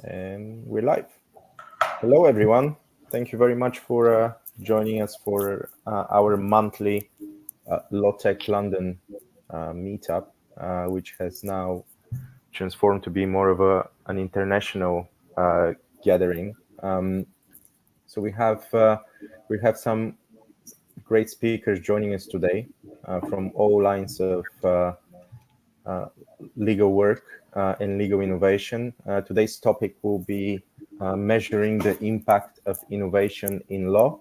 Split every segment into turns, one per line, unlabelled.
And we're live. Hello, everyone. Thank you very much for joining us for our monthly LawTech London meetup, which has now transformed to be more of an international gathering. So we have some great speakers joining us today from all lines of legal work and legal innovation. Today's topic will be measuring the impact of innovation in law.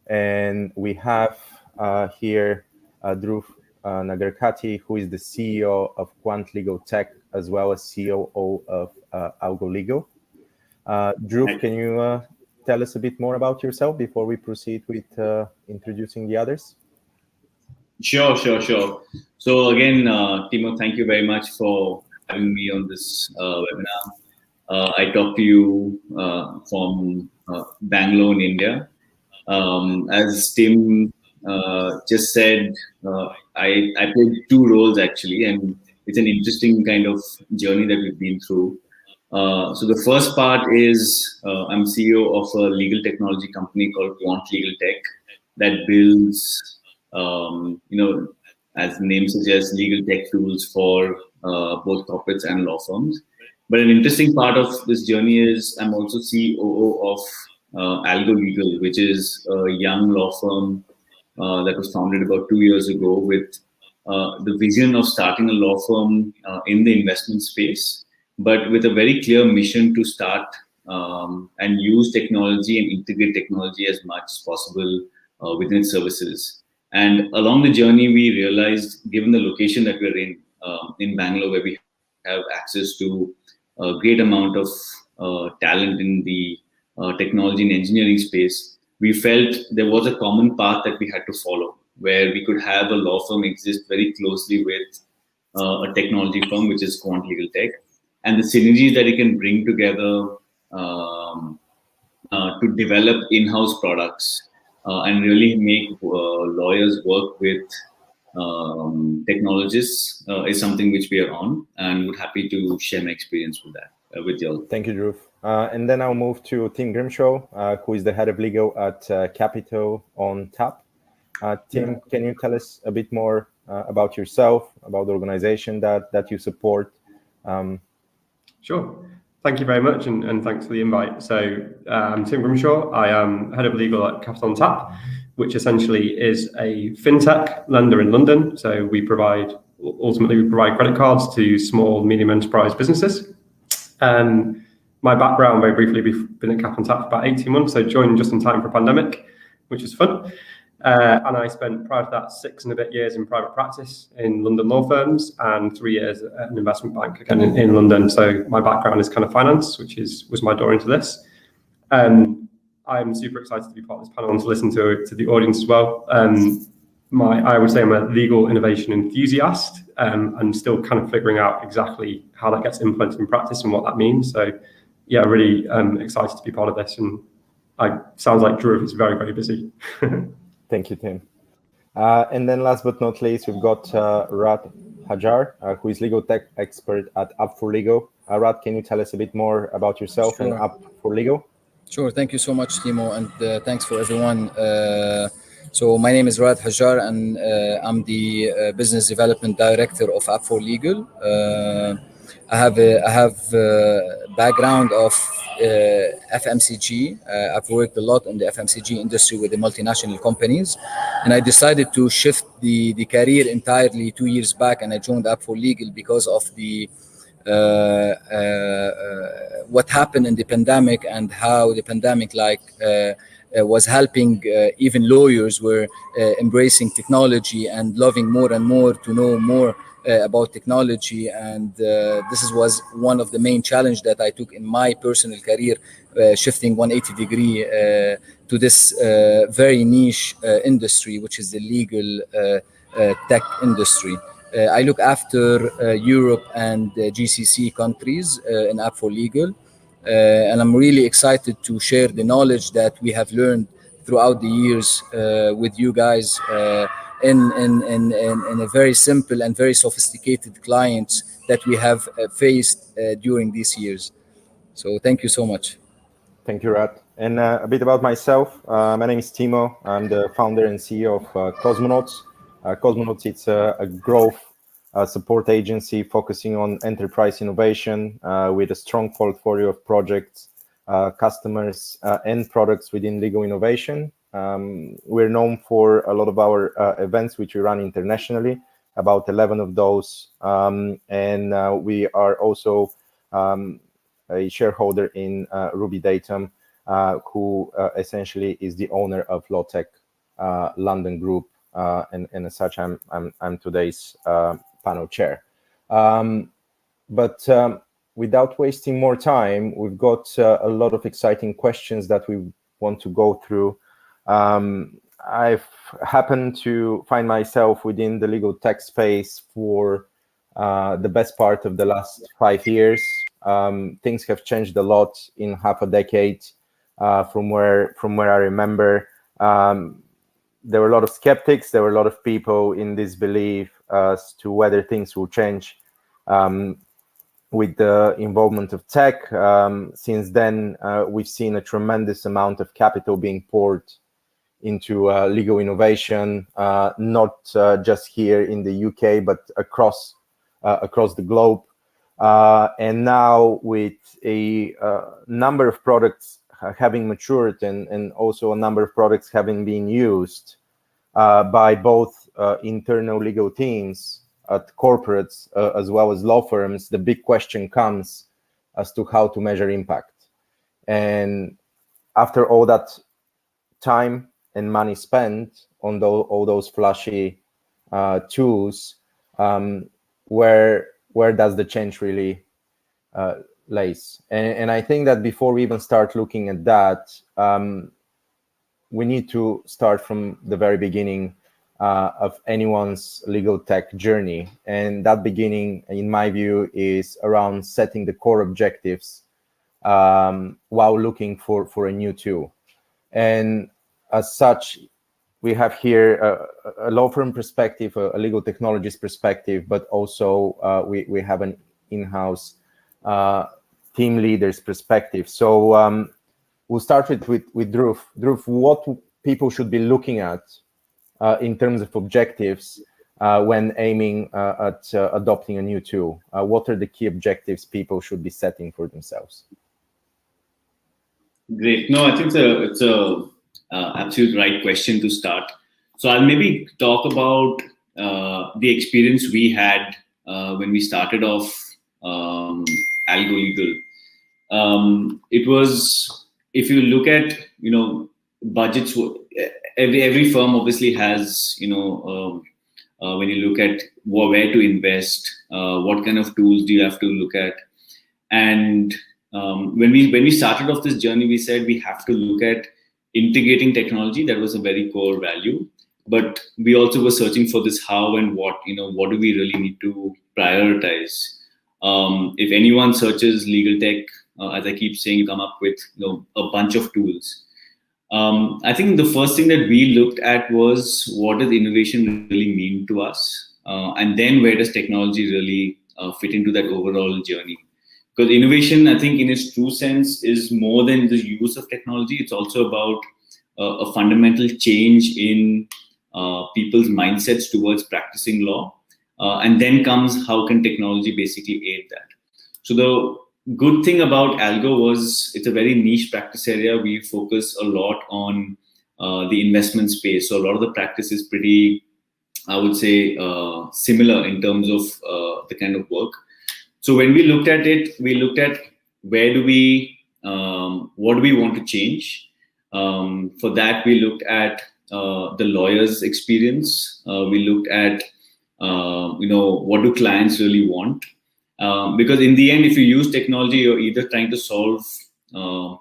And we have here Dhruv Nagarkatti, who is the CEO of Quant LegalTech, as well as COO of Algo Legal. Dhruv, can you tell us a bit more about yourself before we proceed with introducing the others?
Sure. So again, Timo, thank you very much for having me on this webinar. I talk to you from Bangalore in India. As Tim just said, I played two roles actually, and it's an interesting kind of journey that we've been through. So the first part is I'm CEO of a legal technology company called Quant LegalTech that builds as the name suggests, legal tech tools for both corporates and law firms. But an interesting part of this journey is I'm also COO of Algo Legal, which is a young law firm that was founded about 2 years ago with the vision of starting a law firm in the investment space, but with a very clear mission to start and use technology and integrate technology as much as possible within its services. And along the journey, we realized, given the location that we're in Bangalore, where we have access to a great amount of talent in the technology and engineering space, we felt there was a common path that we had to follow, where we could have a law firm exist very closely with a technology firm, which is Quant LegalTech, and the synergies that it can bring together to develop in-house products and really make lawyers work with technologists is something which we are on, and we're happy to share my experience with that with you all.
Thank you, Dhruv. And then I'll move to Tim Grimshaw, who is the head of legal at Capital on Tap. Tim, can you tell us a bit more about yourself, about the organization that you support?
Sure. Thank you very much, and thanks for the invite. So I'm Tim Grimshaw. I am head of legal at Capital on Tap, which essentially is a fintech lender in London. So we provide credit cards to small, medium enterprise businesses. My background, very briefly, we've been at Capital on Tap for about 18 months. So joined just in time for a pandemic, which is fun. And I spent prior to that 6 and a bit years in private practice in London law firms and 3 years at an investment bank again in London. So my background is kind of finance, which was my door into this. I'm super excited to be part of this panel and to listen to the audience as well. I would say I'm a legal innovation enthusiast and still kind of figuring out exactly how that gets implemented in practice and what that means. So yeah, really excited to be part of this. And sounds like Dhruv is very, very busy.
Thank you, Tim. And then last but not least, we've got Hajjar, who is legal tech expert at Up4Legal. Rad, can you tell us a bit more about yourself and Up4Legal?
Sure. Thank you so much, Timo, and thanks for everyone. So my name is Rad Hajjar, and I'm the business development director of Up4Legal. I have a background of FMCG. I've worked a lot in the FMCG industry with the multinational companies, and I decided to shift the career entirely 2 years back, and I joined Up4Legal because of the what happened in the pandemic and how the pandemic was helping even lawyers were embracing technology and loving more and more to know more about technology, and this was one of the main challenges that I took in my personal career, shifting 180 degree to this very niche industry, which is the legal tech industry. I look after Europe and GCC countries in Up4Legal, and I'm really excited to share the knowledge that we have learned throughout the years with you guys in a very simple and very sophisticated clients that we have faced during these years. So thank you so much.
Thank you, Rat. And a bit about myself. My name is Timo. I'm the founder and CEO of Cosmonauts. Cosmonauts, it's a growth support agency focusing on enterprise innovation with a strong portfolio of projects, customers, and products within legal innovation. We're known for a lot of our events, which we run internationally, about 11 of those. And we are also a shareholder in Ruby Datum, who essentially is the owner of LawTech London Group, and as such, I'm today's panel chair. But without wasting more time, we've got a lot of exciting questions that we want to go through. I've happened to find myself within the legal tech space for the best part of the last 5 years. Things have changed a lot in half a decade from where I remember. There were a lot of skeptics. There were a lot of people in disbelief as to whether things will change with the involvement of tech. Since then, we've seen a tremendous amount of capital being poured into legal innovation, not just here in the UK, but across the globe. And now with a number of products having matured and also a number of products having been used by both internal legal teams at corporates as well as law firms, the big question comes as to how to measure impact. And after all that time and money spent on all those flashy tools, where does the change really lays? And I think that before we even start looking at that, we need to start from the very beginning of anyone's legal tech journey. And that beginning, in my view, is around setting the core objectives while looking for a new tool. And as such, we have here a law firm perspective, a legal technologist perspective, but also we have an in-house team leader's perspective. So we'll start with Dhruv. Dhruv, what people should be looking at in terms of objectives when aiming at adopting a new tool? What are the key objectives people should be setting for themselves?
Great. No, I think it's a absolute right question to start. So I'll maybe talk about the experience we had when we started off Algo Legal. It was, if you look at, budgets, every firm obviously has, when you look at where to invest, what kind of tools do you have to look at. And when we started off this journey, we said we have to look at integrating technology. That was a very core value. But we also were searching for this how and what, what do we really need to prioritize? If anyone searches legal tech, as I keep saying, you come up with a bunch of tools. I think the first thing that we looked at was, what does innovation really mean to us? And then where does technology really fit into that overall journey? Because innovation, I think in its true sense, is more than the use of technology. It's also about a fundamental change in people's mindsets towards practicing law. And then comes, how can technology basically aid that? So the good thing about Algo was, it's a very niche practice area. We focus a lot on the investment space. So a lot of the practice is pretty, I would say, similar in terms of the kind of work. So when we looked at it, we looked at what do we want to change? For that, we looked at the lawyer's experience. We looked at, what do clients really want? Because in the end, if you use technology, you're either trying to solve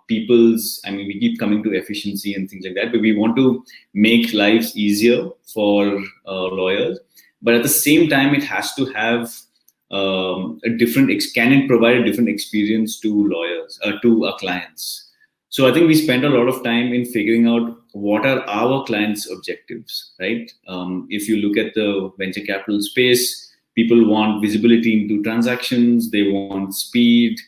people's, we keep coming to efficiency and things like that, but we want to make lives easier for lawyers. But at the same time, it has to have can it provide a different experience to lawyers, to our clients? So I think we spent a lot of time in figuring out what are our clients' objectives, right? If you look at the venture capital space, people want visibility into transactions, they want speed,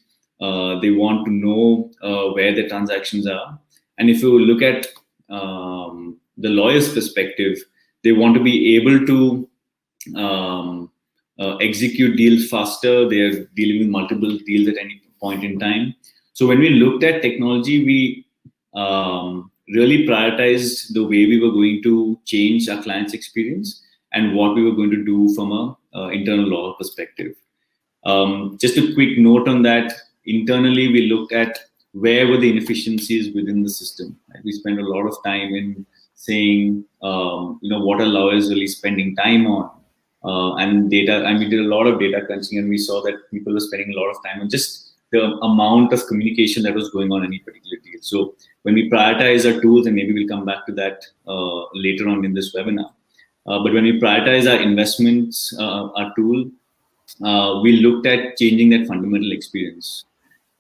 They want to know where the transactions are. And if you look at the lawyer's perspective, they want to be able to execute deals faster. They're dealing with multiple deals at any point in time. So when we looked at technology, we really prioritized the way we were going to change our client's experience and what we were going to do from a internal law perspective. Just a quick note on that. Internally, we looked at where were the inefficiencies within the system. We spent a lot of time in saying, what are lawyers really spending time on, and data. And we did a lot of data crunching, and we saw that people were spending a lot of time on just the amount of communication that was going on any particular deal. So when we prioritize our tools, and maybe we'll come back to that later on in this webinar, but when we prioritize our investments, our tool, we looked at changing that fundamental experience.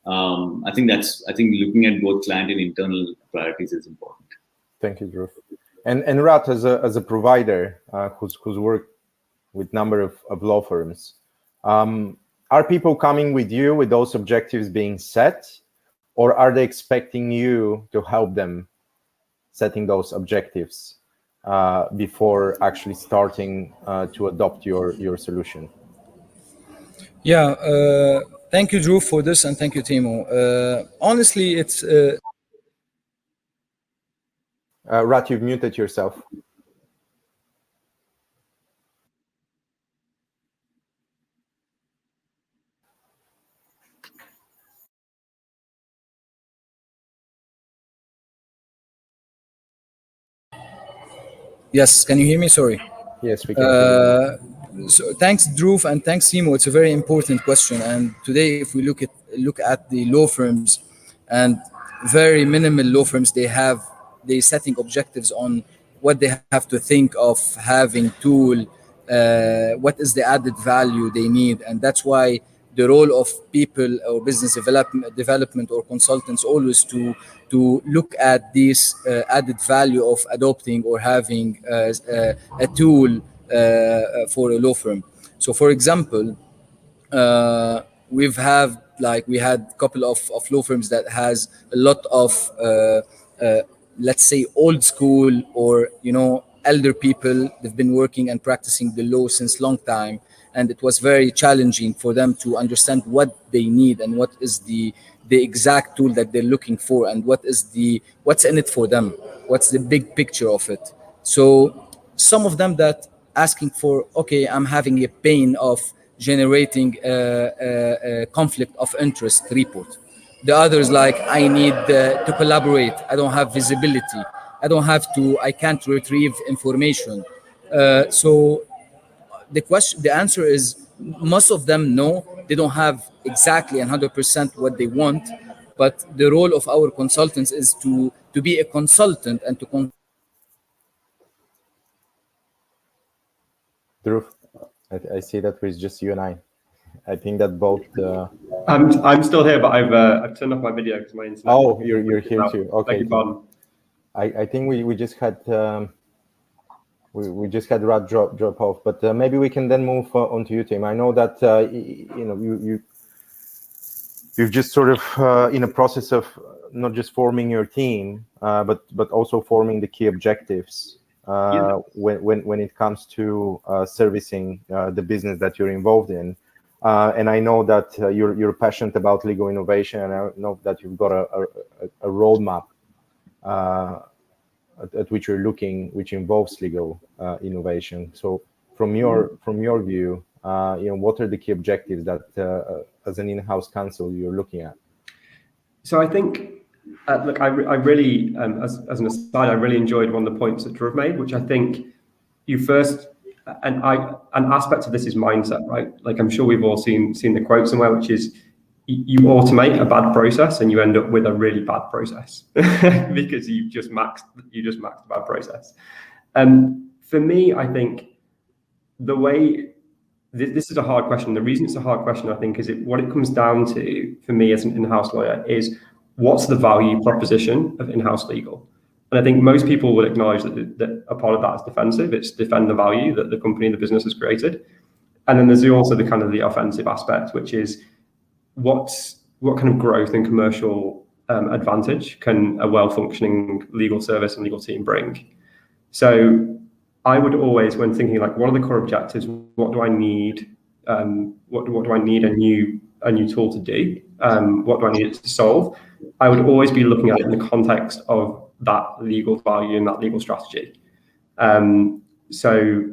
I think looking at both client and internal priorities is important.
Thank you, Dhruv. And Rat, as a provider who's worked with number of law firms, are people coming with you with those objectives being set, or are they expecting you to help them setting those objectives before actually starting to adopt your solution?
Yeah, thank you, Dhruv, for this, and thank you, Timo. Honestly, it's...
Rat, you've muted yourself.
Yes, can you hear me? Sorry.
Yes, we can hear you.
So thanks, Dhruv, and thanks, Timo. It's a very important question. And today, if we look at the law firms, and very minimal law firms, they setting objectives on what they have to think of having tool, what is the added value they need, and that's why the role of people or business development or consultants always to look at this added value of adopting or having a tool for a law firm. So, for example, we had a couple of law firms that has a lot of let's say old school or elder people. They've been working and practicing the law since long time, and it was very challenging for them to understand what they need and what is the exact tool that they're looking for, and what's in it for them, what's the big picture of it. So some of them that asking for, okay, I'm having a pain of generating a conflict of interest report. The others like, I need to collaborate. I don't have visibility. I can't retrieve information. So the answer is most of them know they don't have exactly 100% what they want, but the role of our consultants is to be a consultant and to
Dhruv, I see that it's just you and I think that both.
I'm still here, but I've turned off my video because my internet.
Oh, you're here too. Okay. I think we just had we just had Rad drop off, but maybe we can then move on to you, Tim. I know that you've just sort of in a process of not just forming your team, but also forming the key objectives when it comes to servicing the business that you're involved in. And I know that you're passionate about legal innovation, and I know that you've got a roadmap at which you're looking, which involves legal innovation. So, from your view, what are the key objectives that, as an in-house counsel, you're looking at?
So I think, look, I really, as an aside, I really enjoyed one of the points that Dhruv made, which I think you first. An aspect of this is mindset, right? Like I'm sure we've all seen the quote somewhere, which is you automate a bad process and you end up with a really bad process because you just maxed a bad process. For me, I think the way this is a hard question. The reason it's a hard question, I think, is what it comes down to for me as an in-house lawyer is what's the value proposition of in-house legal. And I think most people will acknowledge that a part of that is defensive. It's defend the value that the company, the business has created. And then there's also the kind of the offensive aspect, which is what's what kind of growth and commercial advantage can a well-functioning legal service and legal team bring? So I would always, when thinking like, what are the core objectives? What do I need? What do I need a new tool to do? What do I need it to solve? I would always be looking at it in the context of that legal value and that legal strategy. So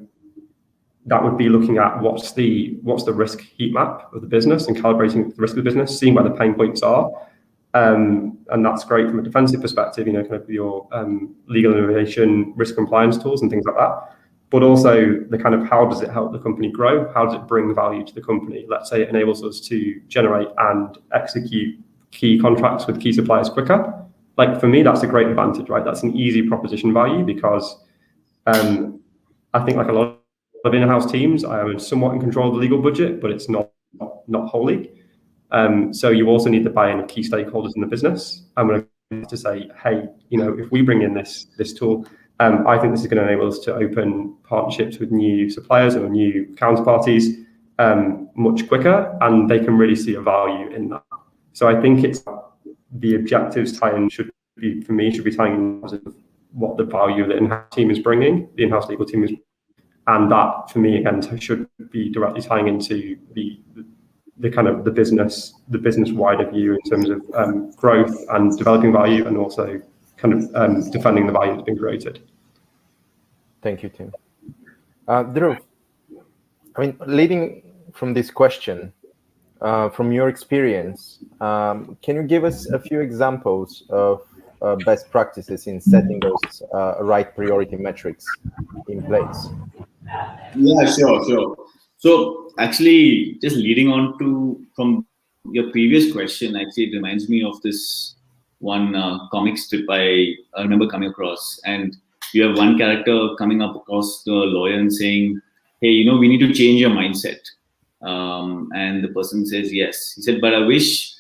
that would be looking at what's the risk heat map of the business and calibrating the risk of the business, seeing where the pain points are. And that's great from a defensive perspective, kind of your legal innovation, risk compliance tools and things like that. But also the kind of how does it help the company grow? How does it bring value to the company? Let's say it enables us to generate and execute key contracts with key suppliers quicker. Like for me, that's a great advantage, right? That's an easy proposition value because I think like a lot of in-house teams, I am somewhat in control of the legal budget, but it's not wholly. So you also need the buy-in of key stakeholders in the business. I'm going to say, hey, if we bring in this tool, I think this is going to enable us to open partnerships with new suppliers or new counterparties much quicker, and they can really see a value in that. So I think it's the objectives tie-in should be tying in with what the value the in-house team is bringing, the in-house legal team is, and that for me again should be directly tying into the kind of the business wider view in terms of growth and developing value, and also kind of defending the value that's been created.
Thank you, Tim. Dhruv, I mean, leading from this question, from your experience, can you give us a few examples of best practices in setting those right priority metrics in place?
Yeah, sure. So actually, just leading on from your previous question, actually it reminds me of this one comic strip I remember coming across, and you have one character coming up across the lawyer and saying, hey, we need to change your mindset. And the person says, yes. He said, but I wish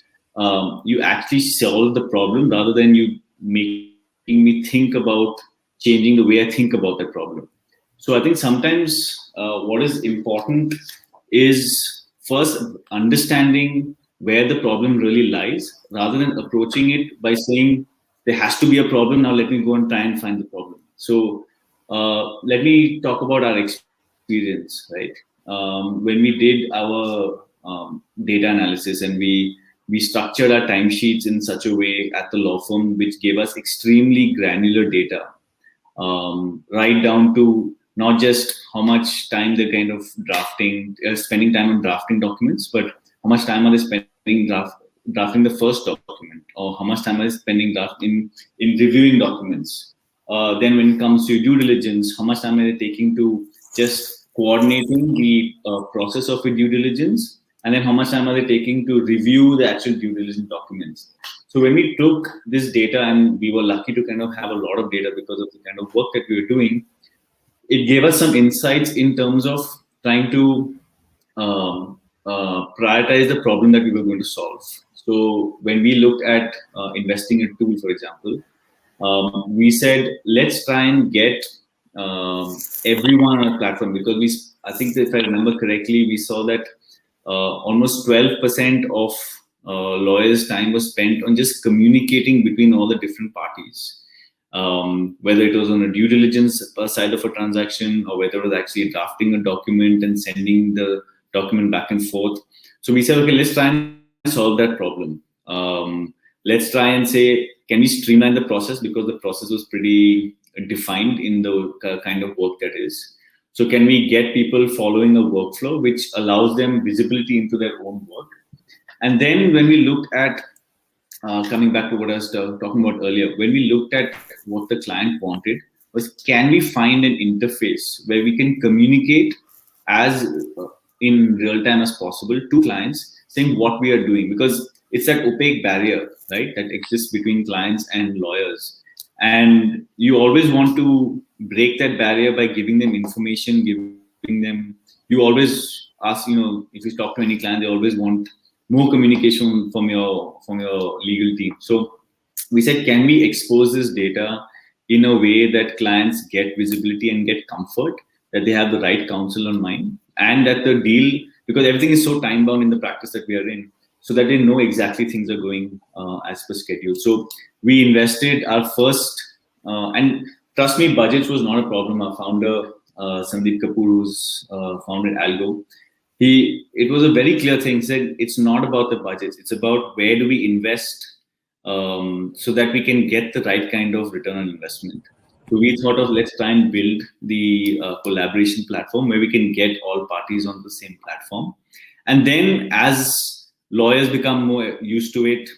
you actually solve the problem rather than you making me think about changing the way I think about that problem. So I think sometimes what is important is first understanding where the problem really lies, rather than approaching it by saying there has to be a problem, now let me go and try and find the problem. So let me talk about our experience, right? When we did our data analysis and we structured our timesheets in such a way at the law firm which gave us extremely granular data, right down to not just how much time they're kind of spending time on drafting documents, but how much time are they spending drafting the first document, or how much time are they spending in reviewing documents. Then when it comes to due diligence, how much time are they taking to just coordinating the process of a due diligence, and then how much time are they taking to review the actual due diligence documents. So when we took this data, and we were lucky to kind of have a lot of data because of the kind of work that we were doing, it gave us some insights in terms of trying to prioritize the problem that we were going to solve. So when we looked at investing in a tool, for example, we said, let's try and get everyone on a platform, because I think if I remember correctly, we saw that almost 12% of lawyers' time was spent on just communicating between all the different parties. Whether it was on a due diligence side of a transaction, or whether it was actually drafting a document and sending the document back and forth. So we said, okay, let's try and solve that problem. Let's try and say, can we streamline the process, because the process was pretty defined in the kind of work that is. So can we get people following a workflow which allows them visibility into their own work? And then when we looked at coming back to what I was talking about earlier, when we looked at what the client wanted, was can we find an interface where we can communicate as in real time as possible to clients, saying what we are doing, because it's that opaque barrier, right, that exists between clients and lawyers. And you always want to break that barrier by giving them information, you always ask, if you talk to any client, they always want more communication from your legal team. So we said, can we expose this data in a way that clients get visibility and get comfort that they have the right counsel on mind, and that the deal, because everything is so time bound in the practice that we are in, so that they know exactly things are going as per schedule. So we invested our first, and trust me, budgets was not a problem. Our founder, Sandeep Kapoor, who's founded Algo, it was a very clear thing. He said, it's not about the budgets. It's about where do we invest so that we can get the right kind of return on investment. So we thought of, let's try and build the collaboration platform where we can get all parties on the same platform. And then as lawyers become more used to it,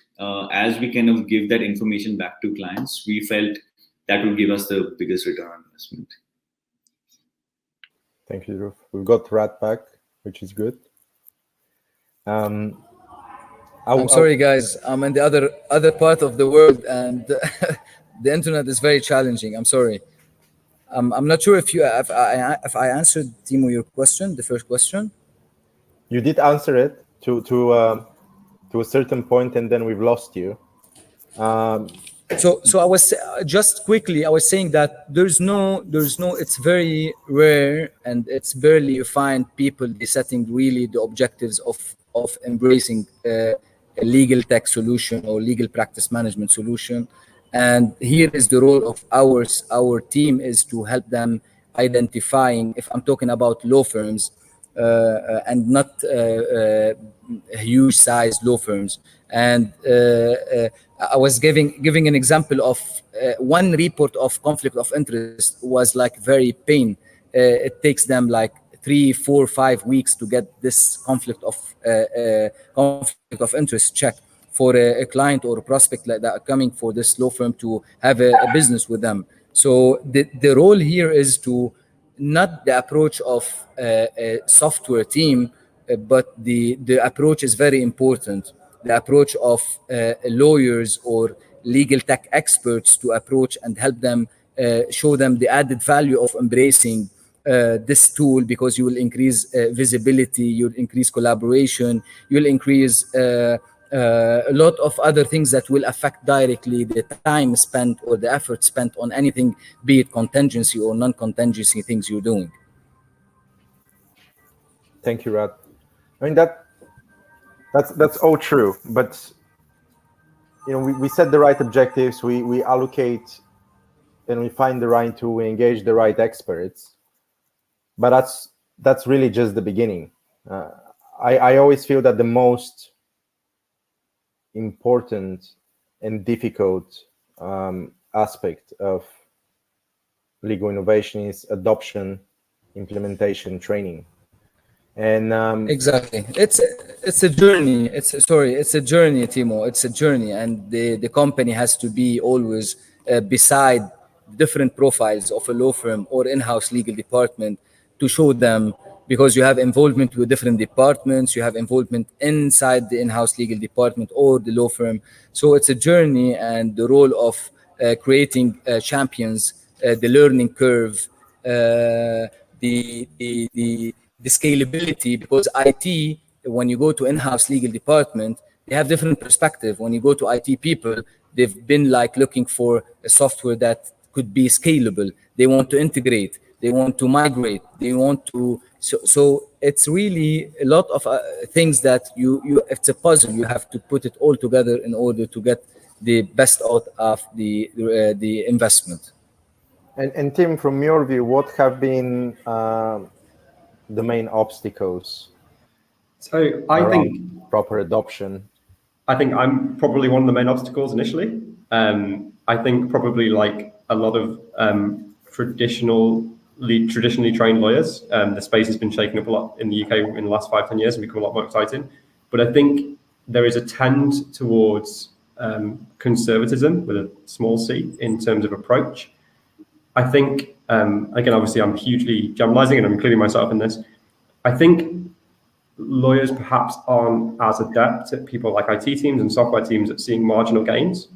as we kind of give that information back to clients, we felt that would give us the biggest return on investment.
Thank you, Dhruv. We've got Rat back, which is good.
I'm sorry, guys. I'm in the other part of the world, and the internet is very challenging. I'm sorry. I'm not sure if I answered, Timo, your question, the first question.
You did answer it to a certain point, and then we've lost you.
So I was just quickly, I was saying that there's no, it's very rare, and it's barely you find people setting really the objectives of embracing a legal tech solution or legal practice management solution. And here is the role of our team is to help them identifying, if I'm talking about law firms, and not huge size law firms. And I was giving an example of one report of conflict of interest was like very pain. It takes them like 3, 4, 5 weeks to get this conflict of interest checked for a client or a prospect like that coming for this law firm to have a business with them. So the role here is to not the approach of a software team, but the approach is very important. The approach of lawyers or legal tech experts to approach and help them, show them the added value of embracing this tool, because you will increase visibility, you'll increase collaboration, you'll increase a lot of other things that will affect directly the time spent or the effort spent on anything, be it contingency or non-contingency things you're doing.
Thank you, Rad. I mean, that's all true, but we set the right objectives, we allocate, and we find the right tool, we engage the right experts, but that's really just the beginning. I always feel that the most important and difficult aspect of legal innovation is adoption, implementation, training. And
exactly, it's a journey. It's a journey, Timo. It's a journey, and the company has to be always beside different profiles of a law firm or in-house legal department to show them, because you have involvement with different departments, you have involvement inside the in-house legal department or the law firm. So it's a journey, and the role of creating champions, the learning curve, the scalability, because IT, when you go to in-house legal department, they have different perspective. When you go to IT people, they've been like looking for a software that could be scalable. They want to integrate, they want to migrate, they want to, so it's really a lot of things that you it's a puzzle. You have to put it all together in order to get the best out of the investment.
And Tim, from your view, what have been the main obstacles?
So I think
proper adoption.
I think I'm probably one of the main obstacles initially. I think probably like a lot of traditionally trained lawyers, the space has been shaken up a lot in the UK in the last 5-10 years and become a lot more exciting. But I think there is a trend towards conservatism with a small c in terms of approach. I think, again, obviously I'm hugely generalizing and I'm including myself in this. I think lawyers perhaps aren't as adept at people like IT teams and software teams at seeing marginal gains.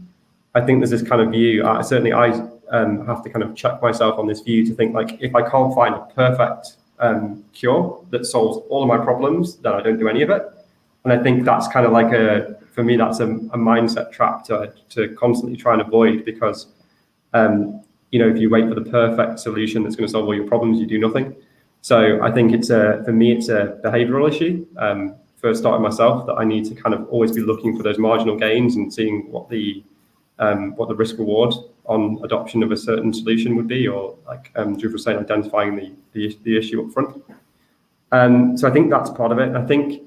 I think there's this kind of view, certainly I have to kind of check myself on this view to think like, if I can't find a perfect cure that solves all of my problems, then I don't do any of it. And I think that's kind of like for me, that's a mindset trap to constantly try and avoid, because if you wait for the perfect solution that's going to solve all your problems, you do nothing. So I think for me, it's a behavioral issue. first started myself, that I need to kind of always be looking for those marginal gains and seeing what the risk reward on adoption of a certain solution would be, or like Dhruv was saying, identifying the issue up front. So I think that's part of it. I think,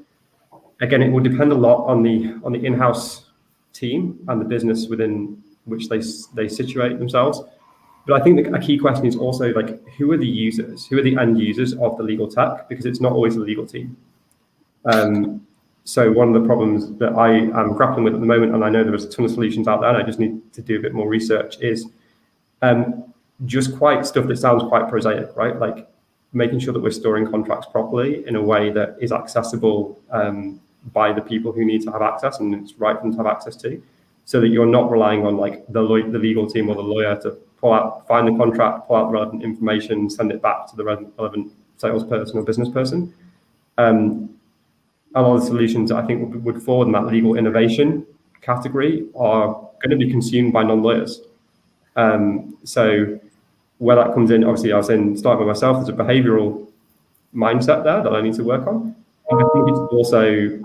again, it will depend a lot on the in-house team and the business within which they situate themselves. But I think a key question is also like, who are the users? Who are the end users of the legal tech? Because it's not always the legal team. So one of the problems that I am grappling with at the moment, and I know there is a ton of solutions out there, and I just need to do a bit more research, is just quite stuff that sounds quite prosaic, right? Like making sure that we're storing contracts properly in a way that is accessible by the people who need to have access, and it's right for them to have access to, so that you're not relying on like the legal team or the lawyer to find the contract, pull out the relevant information, send it back to the relevant salesperson or business person. A lot of the solutions I think would fall in that legal innovation category are going to be consumed by non-lawyers. So where that comes in, obviously I was saying, starting with myself, there's a behavioral mindset there that I need to work on. I think it's also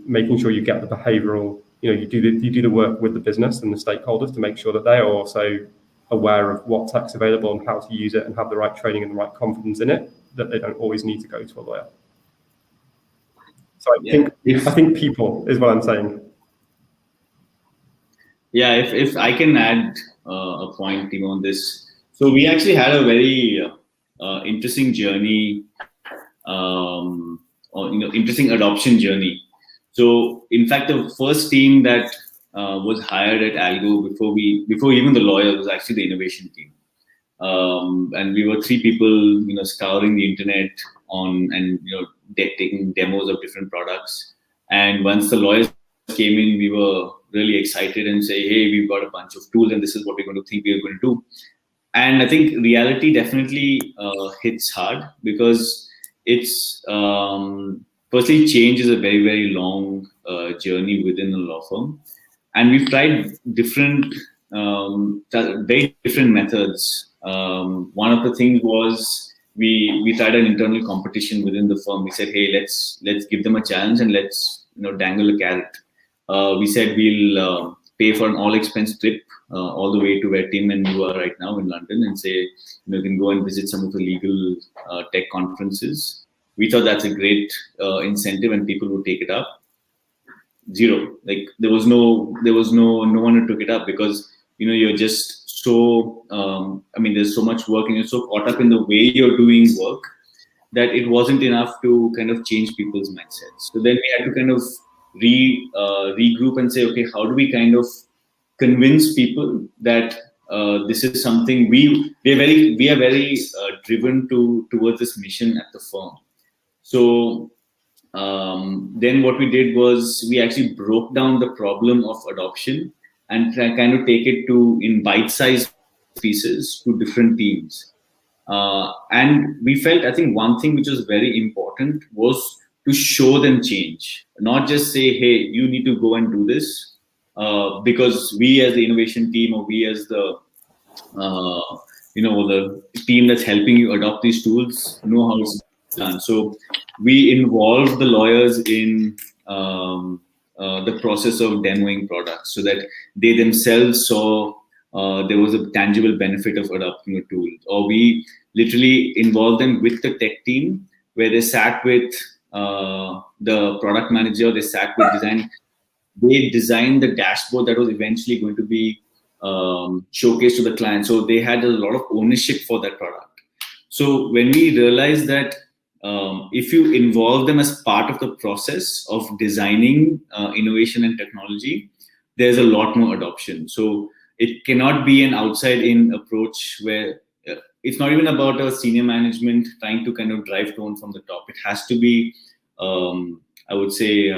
making sure you get the behavioral, you do the work with the business and the stakeholders to make sure that they are also aware of what tech's available and how to use it and have the right training and the right confidence in it, that they don't always need to go to a lawyer. So I think people is what I'm saying.
Yeah, if I can add a point, Timo, on this. So we actually had a very interesting journey, interesting adoption journey. So in fact, the first team that was hired at Algo before even the lawyer was actually the innovation team. And we were 3 people, scouring the internet and taking demos of different products. And once the lawyers came in, we were really excited and say, hey, we've got a bunch of tools and this is what we're going to think we're going to do. And I think reality definitely hits hard, because it's firstly, change is a very, very long journey within a law firm. And we've tried very different methods. One of the things was we tried an internal competition within the firm. We said, hey, let's give them a challenge and let's dangle a carrot. We said we'll pay for an all-expense trip all the way to where Tim and you are right now in London, and say you can go and visit some of the legal tech conferences. We thought that's a great incentive, and people would take it up. Zero. Like there was no one who took it up, because you're just so there's so much work and you're so caught up in the way you're doing work that it wasn't enough to kind of change people's mindsets. So then we had to kind of regroup and say, okay, how do we kind of convince people that this is something we are very driven towards this mission at the firm. So then what we did was we actually broke down the problem of adoption and kind of take it in bite-sized pieces to different teams. And we felt, I think one thing which was very important was to show them change, not just say, hey, you need to go and do this, because we as the innovation team, or we as the the team that's helping you adopt these tools know how it's done. So we involved the lawyers in the process of demoing products, so that they themselves saw there was a tangible benefit of adopting a tool. Or we literally involved them with the tech team, where they sat with the product manager, they sat with design. They designed the dashboard that was eventually going to be showcased to the client. So they had a lot of ownership for that product. So when we realized that if you involve them as part of the process of designing innovation and technology, there's a lot more adoption. So it cannot be an outside-in approach where it's not even about a senior management trying to kind of drive tone from the top. It has to be, I would say,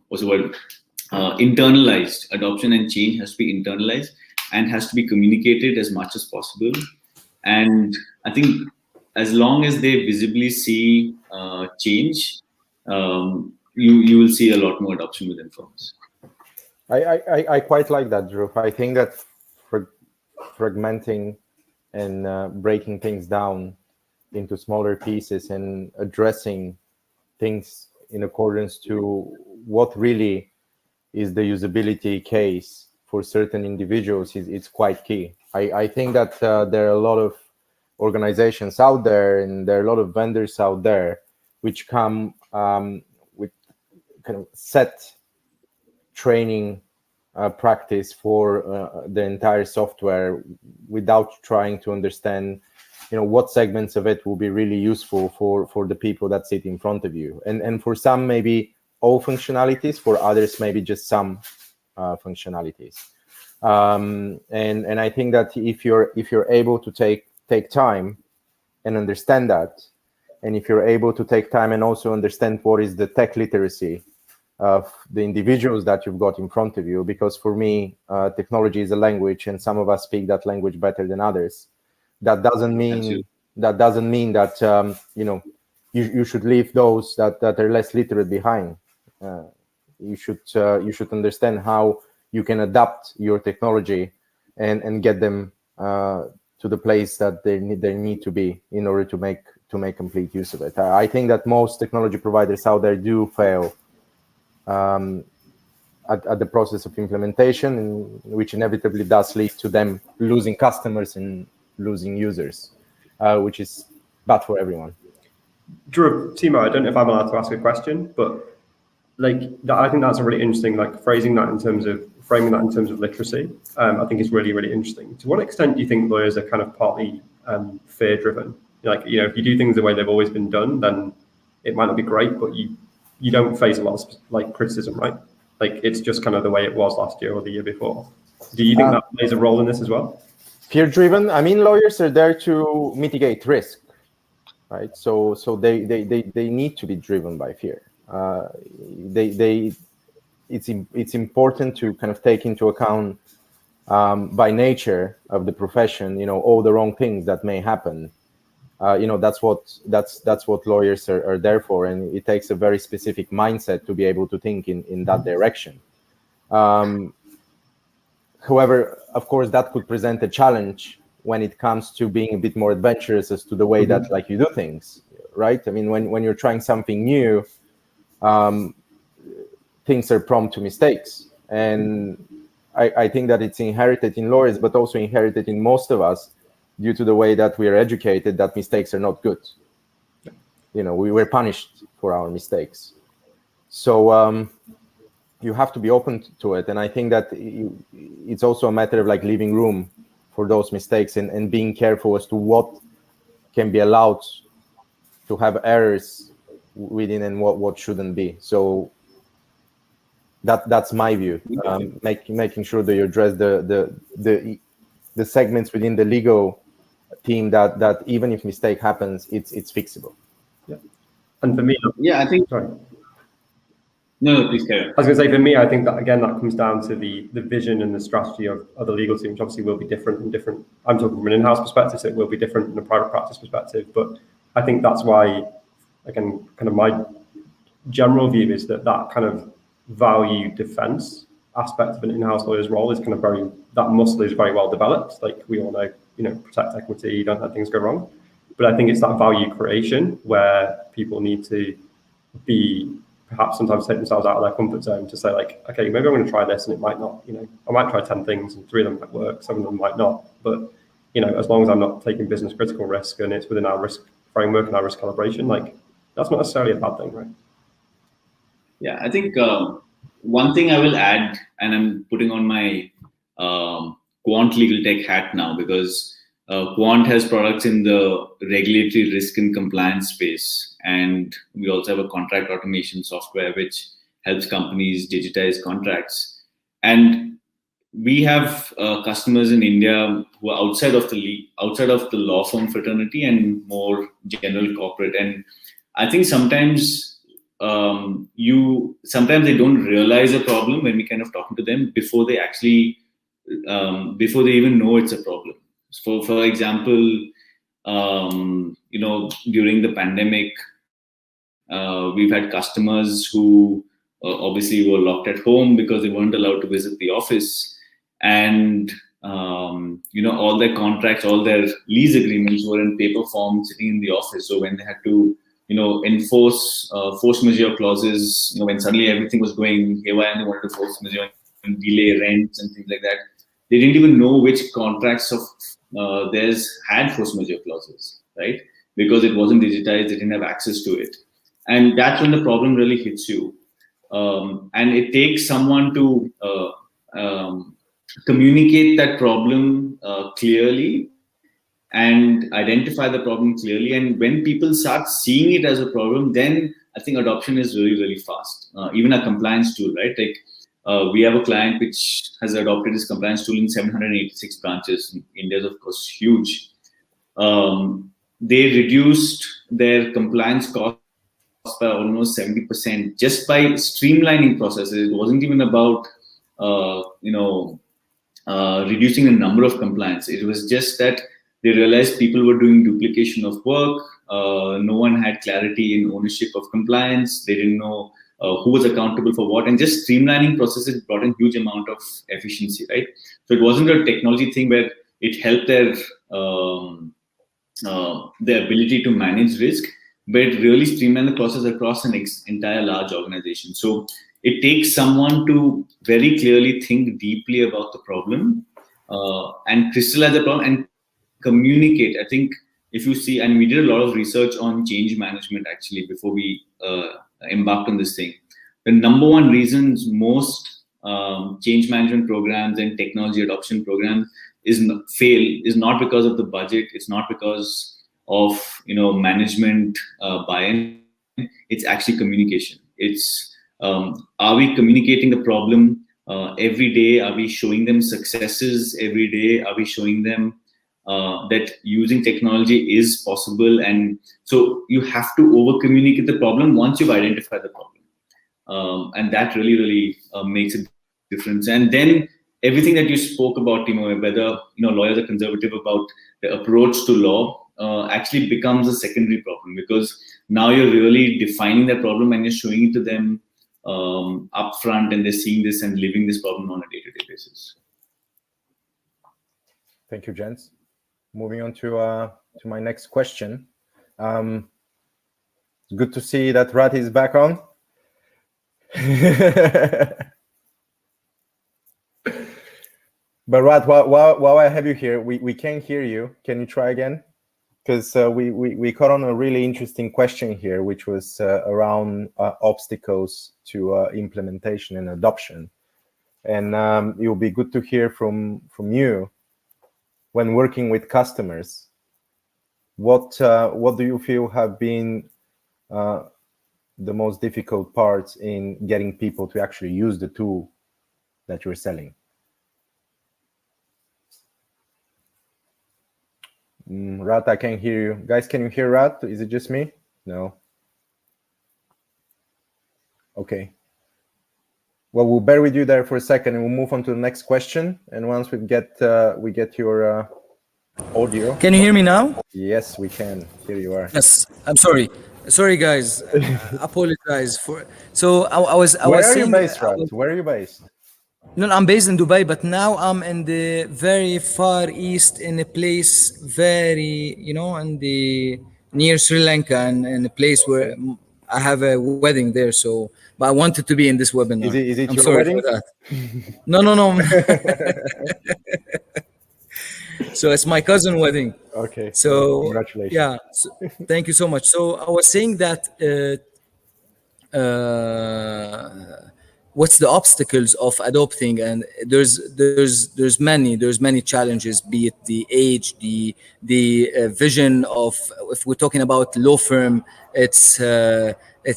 what's the word? Internalized. Adoption and change has to be internalized and has to be communicated as much as possible. And I think as long as they visibly see change, you will see a lot more adoption within firms.
I quite like that, Dhruv. I think that fragmenting and breaking things down into smaller pieces and addressing things in accordance to what really is the usability case for certain individuals, it's quite key. I think that there are a lot of organizations out there, and there are a lot of vendors out there which come with kind of set training practice for the entire software without trying to understand, what segments of it will be really useful for the people that sit in front of you. And for some, maybe all functionalities, for others, maybe just some functionalities. And I think that if you're able to take time and understand that, and if you're able to take time and also understand what is the tech literacy of the individuals that you've got in front of you, because for me, technology is a language, and some of us speak that language better than others. That doesn't mean that you should leave those that are less literate behind. You should understand how you can adapt your technology and get them to the place that they need to be in order to make complete use of it. I think that most technology providers out there do fail at the process of implementation, which inevitably does lead to them losing customers and losing users, which is bad for everyone.
Dhruv, Timo, I don't know if I'm allowed to ask a question, but I think that's a really interesting, framing that in terms of literacy. I think is really, really interesting. To what extent do you think lawyers are kind of partly fear-driven? If you do things the way they've always been done, then it might not be great, but you don't face a lot of criticism, right? It's just kind of the way it was last year or the year before. Do you think that plays a role in this as well? Fear-driven.
I mean, lawyers are there to mitigate risk, right? So they need to be driven by fear. It's important to kind of take into account by nature of the profession, all the wrong things that may happen. That's what lawyers are there for, and it takes a very specific mindset to be able to think in that direction. However, of course, that could present a challenge when it comes to being a bit more adventurous as to the way that you do things, right? I mean, when you're trying something new, things are prone to mistakes. And I think that it's inherited in lawyers, but also inherited in most of us due to the way that we are educated, that mistakes are not good. We were punished for our mistakes. So you have to be open to it. And I think that it's also a matter of leaving room for those mistakes and being careful as to what can be allowed to have errors within and what shouldn't be. So that's my view. Making sure that you address the segments within the legal team that even if mistake happens, it's fixable.
Yeah. And for me,
I think.
Sorry.
No, please carry on.
I was going to say, for me, I think that again that comes down to the vision and the strategy of the legal team, which obviously will be different in different. I'm talking from an in-house perspective, so it will be different in a private practice perspective. But I think that's why, again, kind of my general view is that kind of value defense aspect of an in-house lawyer's role is kind of that muscle is very well developed. We all know, protect equity, don't let things go wrong. But I think it's that value creation where people need to be perhaps sometimes take themselves out of their comfort zone to say okay, maybe I'm going to try this and it might not, I might try 10 things and 3 of them might work, some of them might not. But, as long as I'm not taking business critical risk and it's within our risk framework and our risk calibration, that's not necessarily a bad thing, right?
Yeah, I think one thing I will add, and I'm putting on my Quant LegalTech hat now, because Quant has products in the regulatory risk and compliance space. And we also have a contract automation software which helps companies digitize contracts. And we have customers in India who are outside of the law firm fraternity and more general corporate. And I think sometimes they don't realize a problem when we kind of talking to them before they even know it's a problem. So, for example, during the pandemic, we've had customers who obviously were locked at home because they weren't allowed to visit the office, and all their contracts, all their lease agreements were in paper form sitting in the office. So when they had to enforce force majeure clauses, when suddenly everything was going haywire and they wanted to force majeure and delay rents and things like that. They didn't even know which contracts of theirs had force majeure clauses, right? Because it wasn't digitized, they didn't have access to it. And that's when the problem really hits you. And it takes someone to communicate that problem clearly and identify the problem clearly. And when people start seeing it as a problem, then I think adoption is really, really fast. Even a compliance tool, right? Like we have a client which has adopted this compliance tool in 786 branches. India is, of course, huge. They reduced their compliance costs by almost 70% just by streamlining processes. It wasn't even about reducing the number of compliance. It was just that they realized people were doing duplication of work. No one had clarity in ownership of compliance. They didn't know who was accountable for what, and just streamlining processes brought in huge amount of efficiency, right? So it wasn't a technology thing where it helped their ability to manage risk, but it really streamlined the process across an entire large organization. So it takes someone to very clearly think deeply about the problem and crystallize the problem and communicate. I think if you see, and we did a lot of research on change management actually before we embarked on this thing. The number one reasons most change management programs and technology adoption programs fail is not because of the budget. It's not because of management buy-in. It's actually communication. It's are we communicating the problem every day? Are we showing them successes every day? Are we showing them that using technology is possible? And so you have to over communicate the problem once you've identified the problem, and that really makes a difference. And then everything that you spoke about, Timo, whether lawyers are conservative about the approach to law, actually becomes a secondary problem, because now you're really defining that problem and you're showing it to them upfront, and they're seeing this and living this problem on a day-to-day basis.
Thank you, gents. Moving on to my next question. Good to see that Rat is back on. But Rat, while I have you here, we can't hear you. Can you try again? Because we caught on a really interesting question here, which was around obstacles to implementation and adoption. And it will be good to hear from you. When working with customers, what do you feel have been the most difficult parts in getting people to actually use the tool that you're selling? Rat, I can't hear you. Guys, can you hear Rat? Is it just me? No. Okay. Well, we'll bear with you there for a second, and we'll move on to the next question. And once we get your audio.
Can you hear me now?
Yes, we can. Here you are.
Yes. I'm sorry. Sorry, guys. Apologize for. So I was
Where are
saying.
You based, Rat? Where are you based?
No, I'm based in Dubai, but now I'm in the very far east, in a place very, in the near Sri Lanka, and in a place where I have a wedding there. So, but I wanted to be in this webinar.
Is it
I'm
your
sorry
wedding?
for that. No. So it's my cousin's wedding.
Okay.
So
congratulations.
yeah. So, thank you so much. So I was saying that. What's the obstacles of adopting? And there's many challenges, be it the age, the vision of, if we're talking about law firm, it's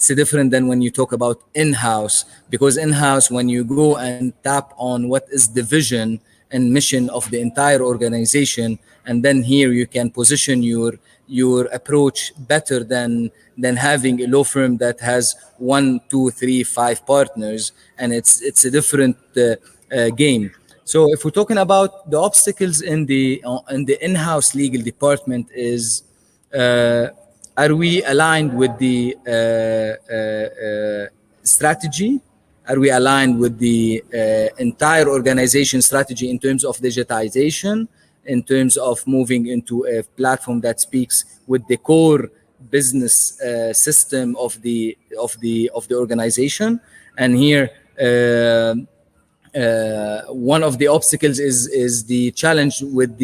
different than when you talk about in-house, because in-house, when you go and tap on what is the vision and mission of the entire organization, and then here you can position your approach better than having a law firm that has 1, 2, 3, 5 partners, and it's a different game. So if we're talking about the obstacles in the in-house legal department, is are we aligned with the strategy? Are we aligned with the entire organization strategy in terms of digitization, in terms of moving into a platform that speaks with the core business system of the organization. And here, one of the obstacles is the challenge with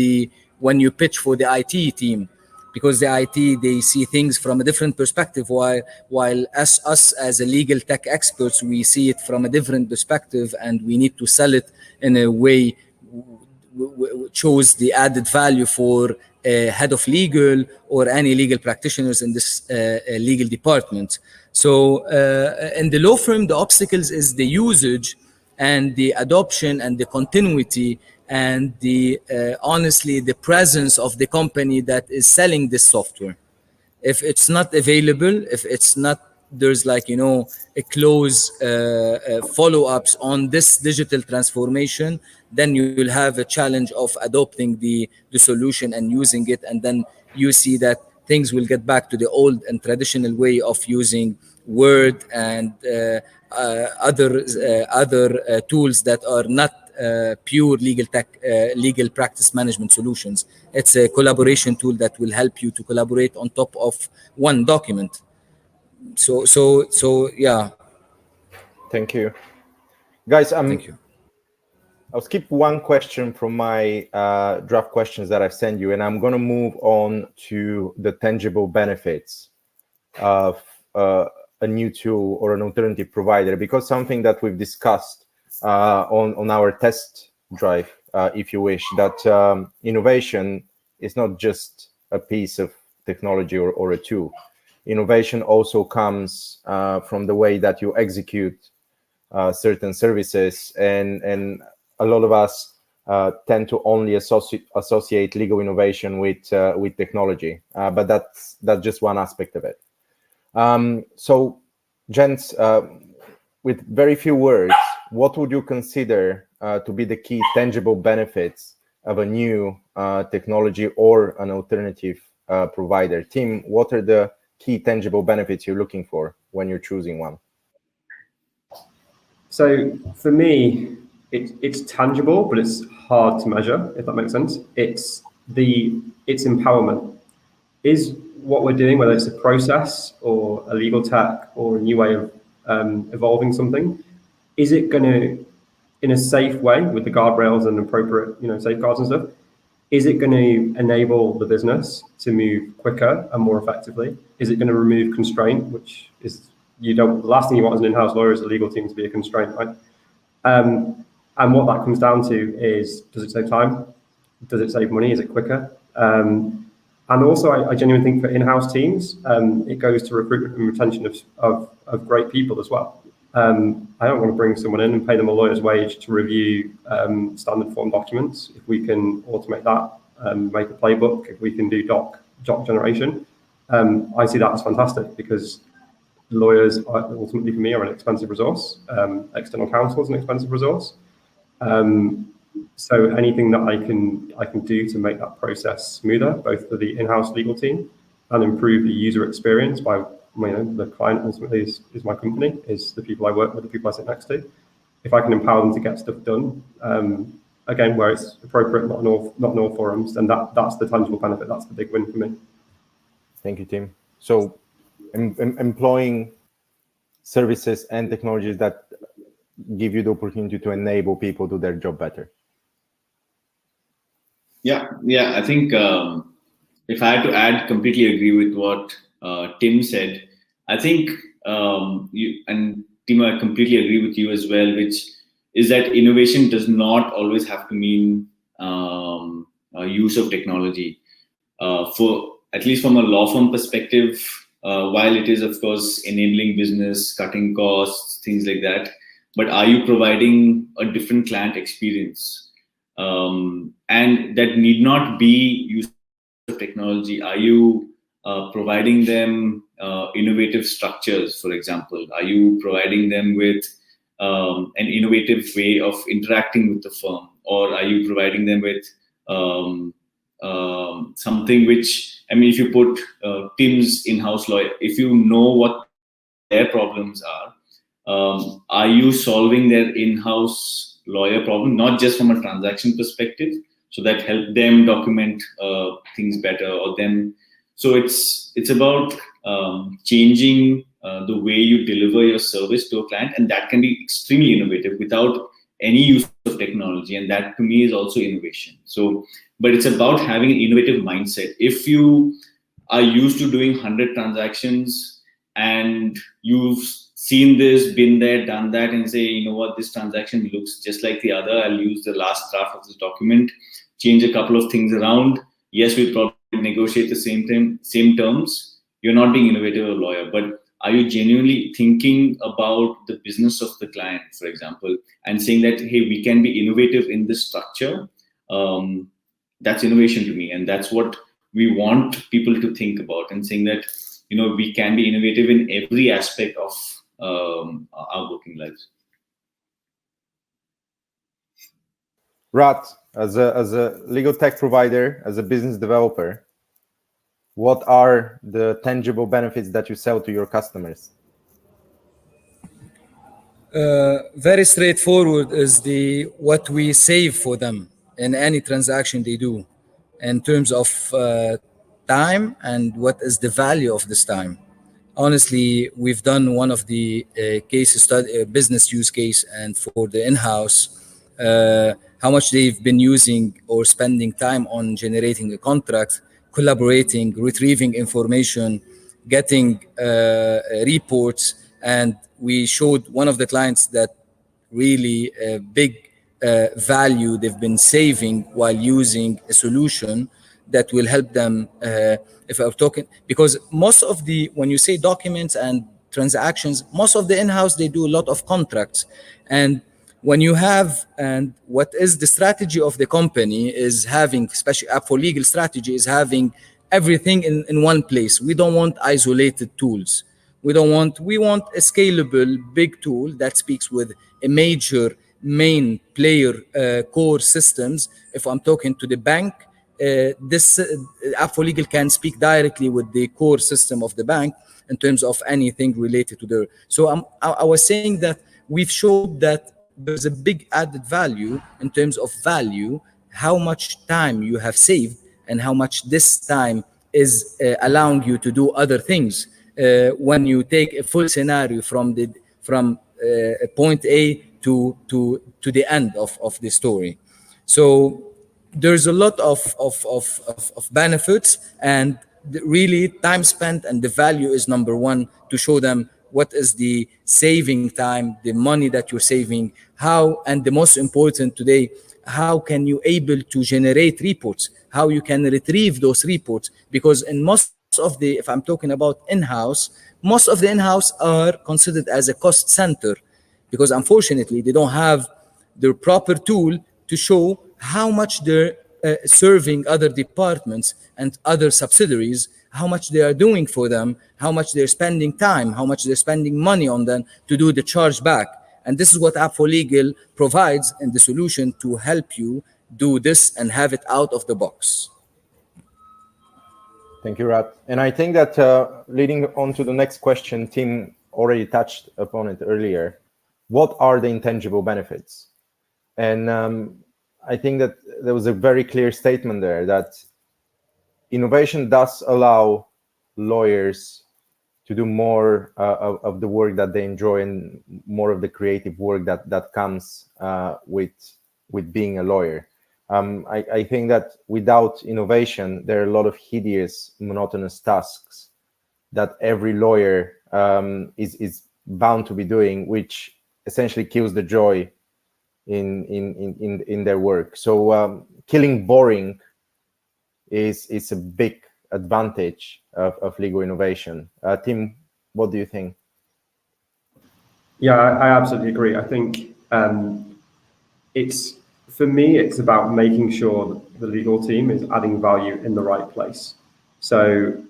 when you pitch for the IT team, because the IT, they see things from a different perspective, while us as a legal tech experts, we see it from a different perspective, and we need to sell it in a way shows the added value for head of legal or any legal practitioners in this legal department. So in the law firm, the obstacles is the usage and the adoption and the continuity and the honestly the presence of the company that is selling this software. If it's not available, if it's not, there's like, a close follow-ups on this digital transformation, then you will have a challenge of adopting the solution and using it. And then you see that things will get back to the old and traditional way of using Word and other tools that are not pure legal tech, legal practice management solutions. It's a collaboration tool that will help you to collaborate on top of one document. So yeah.
Thank you, guys.
Thank you.
I'll skip one question from my draft questions that I've sent you, and I'm going to move on to the tangible benefits of a new tool or an alternative provider, because something that we've discussed on our test drive, if you wish, that innovation is not just a piece of technology or a tool. Innovation also comes from the way that you execute certain services, and a lot of us tend to only associate legal innovation with technology, but that's just one aspect of it. So, gents, with very few words, what would you consider to be the key tangible benefits of a new technology or an alternative provider? Tim, what are the key tangible benefits you're looking for when you're choosing one?
So for me, it's tangible, but it's hard to measure, if that makes sense. It's empowerment. Is what we're doing, whether it's a process or a legal tech or a new way of evolving something, is it going to, in a safe way with the guardrails and appropriate, safeguards and stuff, is it going to enable the business to move quicker and more effectively? Is it going to remove constraint, which is, the last thing you want as an in-house lawyer is a legal team to be a constraint, right? And what that comes down to is, does it save time? Does it save money? Is it quicker? And also, I genuinely think for in-house teams, it goes to recruitment and retention of great people as well. I don't want to bring someone in and pay them a lawyer's wage to review standard form documents. If we can automate that, make a playbook, if we can do doc generation, I see that as fantastic, because lawyers ultimately for me are an expensive resource. External counsel is an expensive resource. So anything that I can do to make that process smoother, both for the in-house legal team and improve the user experience by, the client ultimately is my company, is the people I work with, the people I sit next to. If I can empower them to get stuff done, again, where it's appropriate, not in all forums, then that's the tangible benefit. That's the big win for me.
Thank you, Tim. So employing services and technologies that give you the opportunity to enable people to do their job better.
Yeah. I think if I had to add, completely agree with what Tim said. I think you and Timo, I completely agree with you as well, which is that innovation does not always have to mean use of technology. For at least from a law firm perspective, while it is of course enabling business, cutting costs, things like that, but are you providing a different client experience? And that need not be use of technology. Are you providing them innovative structures, for example? Are you providing them with an innovative way of interacting with the firm? Or are you providing them with something which, if you put Tim's in-house lawyer, if you know what their problems are you solving their in-house lawyer problem, not just from a transaction perspective, so that help them document things better, or them. So it's about changing the way you deliver your service to a client, and that can be extremely innovative without any use of technology, and that to me is also innovation. So, but it's about having an innovative mindset. If you are used to doing 100 transactions and you've seen this, been there, done that, and say, you know what, this transaction looks just like the other, I'll use the last draft of this document, change a couple of things around. Yes, we'll probably negotiate the same terms. You're not being innovative as a lawyer, but are you genuinely thinking about the business of the client, for example, and saying that, hey, we can be innovative in this structure? That's innovation to me, and that's what we want people to think about, and saying that, you know, we can be innovative in every aspect of our working lives.
Rat, as a legal tech provider, as a business developer, what are the tangible benefits that you sell to your customers?
Very straightforward is what we save for them in any transaction they do, in terms of time and what is the value of this time. Honestly, we've done one of the case study, business use case, and for the in-house, how much they've been using or spending time on generating a contract, collaborating, retrieving information, getting reports. And we showed one of the clients that really big value they've been saving while using a solution that will help them. If I'm talking, because most of when you say documents and transactions, most of the in-house, they do a lot of contracts. And when you have, and what is the strategy of the company is having, especially for legal strategy, is having everything in one place. We don't want isolated tools. We want a scalable big tool that speaks with a major main player core systems. If I'm talking to the bank, this app for legal can speak directly with the core system of the bank in terms of anything related to their. So I was saying that we've showed that there's a big added value in terms of value, how much time you have saved and how much this time is allowing you to do other things. When you take a full scenario from point A to the end of the story. So there's a lot of benefits, and really time spent and the value is number one, to show them what is the saving time, the money that you're saving, how, and the most important today, how can you able to generate reports, how you can retrieve those reports, because in most of the, if I'm talking about in-house, most of the in-house are considered as a cost center, because unfortunately they don't have the proper tool to show how much they're serving other departments and other subsidiaries, how much they are doing for them, how much they're spending time, how much they're spending money on them to do the charge back. And this is what App for Legal provides in the solution to help you do this and have it out of the box.
Thank you, Rat. And I think that leading on to the next question, Tim already touched upon it earlier. What are the intangible benefits? And I think that there was a very clear statement there that innovation does allow lawyers to do more of the work that they enjoy and more of the creative work that comes with being a lawyer. I think that without innovation, there are a lot of hideous, monotonous tasks that every lawyer is bound to be doing, which essentially kills the joy in their work. So killing boring is a big advantage of legal innovation. Tim, what do you think?
Yeah, I absolutely agree. I think for me, it's about making sure that the legal team is adding value in the right place. So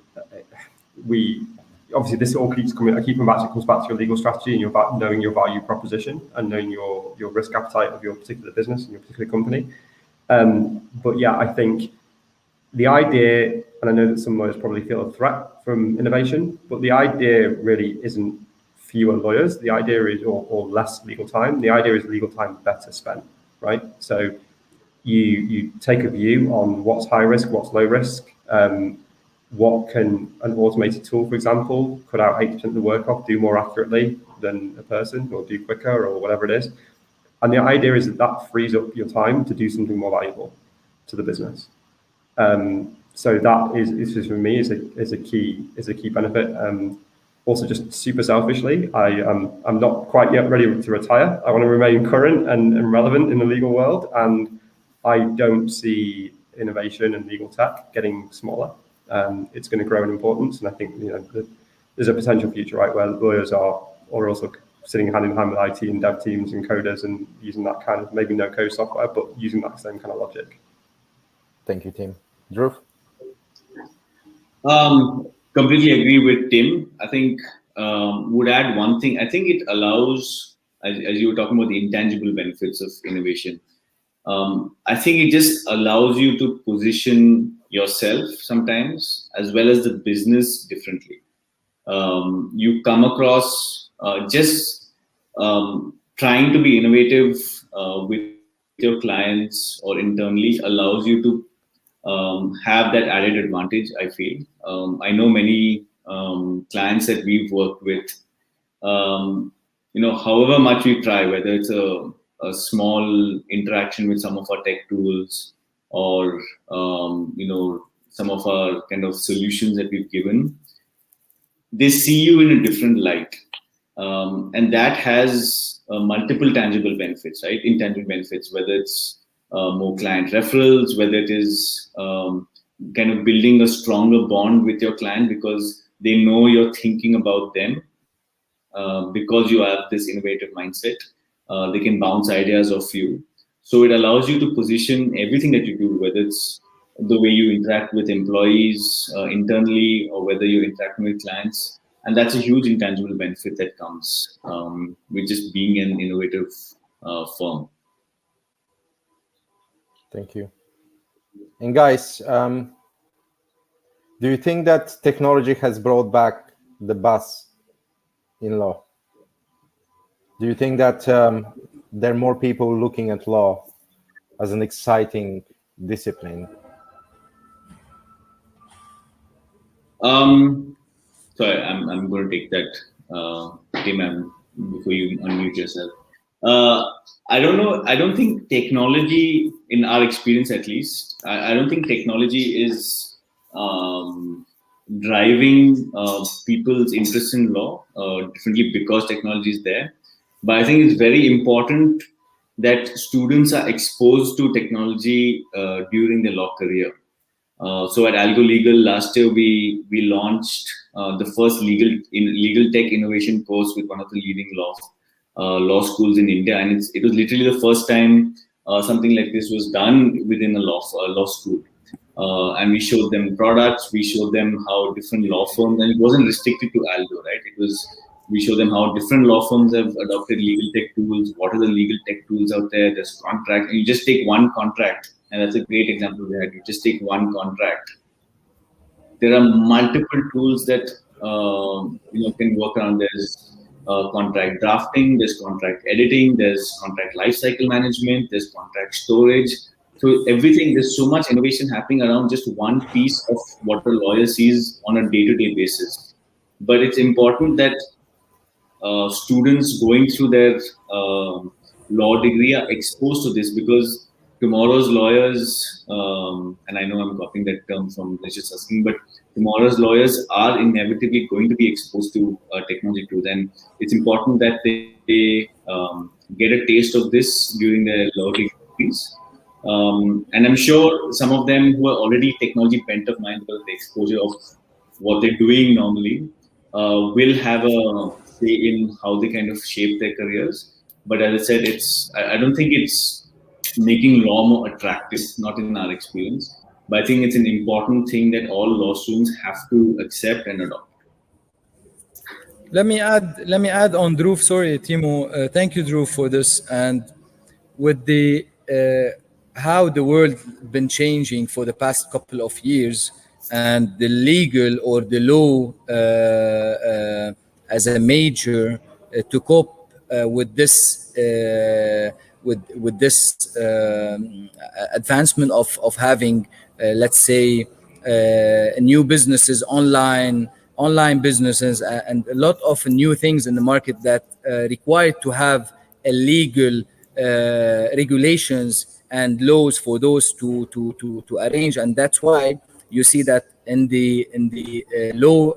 obviously this all keeps coming. It comes back to your legal strategy and about knowing your value proposition and knowing your risk appetite of your particular business and your particular company. But yeah, I think the idea, and I know that some lawyers probably feel a threat from innovation, but the idea really isn't fewer lawyers. The idea is, or less legal time. The idea is legal time better spent, right? So you take a view on what's high risk, what's low risk. what can an automated tool, for example, cut out 80% of the work off, do more accurately than a person, or do quicker, or whatever it is. And the idea is that frees up your time to do something more valuable to the business. So that is just, for me, is a key benefit. Also, just super selfishly, I'm not quite yet ready to retire. I want to remain current and relevant in the legal world, and I don't see innovation and legal tech getting smaller. It's going to grow in importance, and I think there's a potential future, right, where lawyers are also sitting hand in hand with IT and dev teams and coders and using that kind of, maybe no code software, but using that same kind of logic.
Thank you, Tim. Dhruv?
Completely agree with Tim. I think would add one thing. I think it allows, as you were talking about the intangible benefits of innovation, I think it just allows you to position yourself sometimes as well as the business differently. You come across just trying to be innovative with your clients or internally allows you to have that added advantage, I feel. I know many clients that we've worked with, however much we try, whether it's a small interaction with some of our tech tools or, some of our kind of solutions that we've given, they see you in a different light. And that has multiple tangible benefits, right? Intangible benefits, whether it's more client referrals, whether it is kind of building a stronger bond with your client because they know you're thinking about them because you have this innovative mindset. They can bounce ideas off you. So it allows you to position everything that you do, whether it's the way you interact with employees internally or whether you're interacting with clients. And that's a huge intangible benefit that comes with just being an innovative firm.
Thank you. And guys, do you think that technology has brought back the buzz in law? Do you think that there are more people looking at law as an exciting discipline?
Sorry, I'm going to take that, Tim, before you unmute yourself. I don't know. I don't think technology, in our experience at least, I don't think technology is driving people's interest in law differently because technology is there. But I think it's very important that students are exposed to technology during their law career. So at Algo Legal last year, we launched the first LegalTech innovation course with one of the leading law schools in India, and it was literally the first time something like this was done within a law school. And we showed them products, we showed them how different law firms, and it wasn't restricted to Algo, right? We showed them how different law firms have adopted legal tech tools. What are the legal tech tools out there? There's contract, and you just take one contract. And that's a great example we had. You just take one contract. There are multiple tools that can work around. There's contract drafting, there's contract editing, there's contract lifecycle management, there's contract storage. So everything, there's so much innovation happening around just one piece of what a lawyer sees on a day-to-day basis. But it's important that students going through their law degree are exposed to this because tomorrow's lawyers, and I know I'm copying that term from Rishit Susking, but tomorrow's lawyers are inevitably going to be exposed to technology tools, and it's important that they get a taste of this during their law degrees. And I'm sure some of them who are already technology bent of mind because of the exposure of what they're doing normally will have a say in how they kind of shape their careers. But as I said, I don't think it's making law more attractive, not in our experience. But I think it's an important thing that all law students have to accept and adopt.
Let me add on Dhruv. Sorry, Timo. Thank you, Dhruv, for this. And with the how the world been changing for the past couple of years, and the legal or the law as a major to cope with this advancement of having let's say new businesses, online businesses, and a lot of new things in the market that require to have a legal regulations and laws for those to arrange. And that's why you see that in the law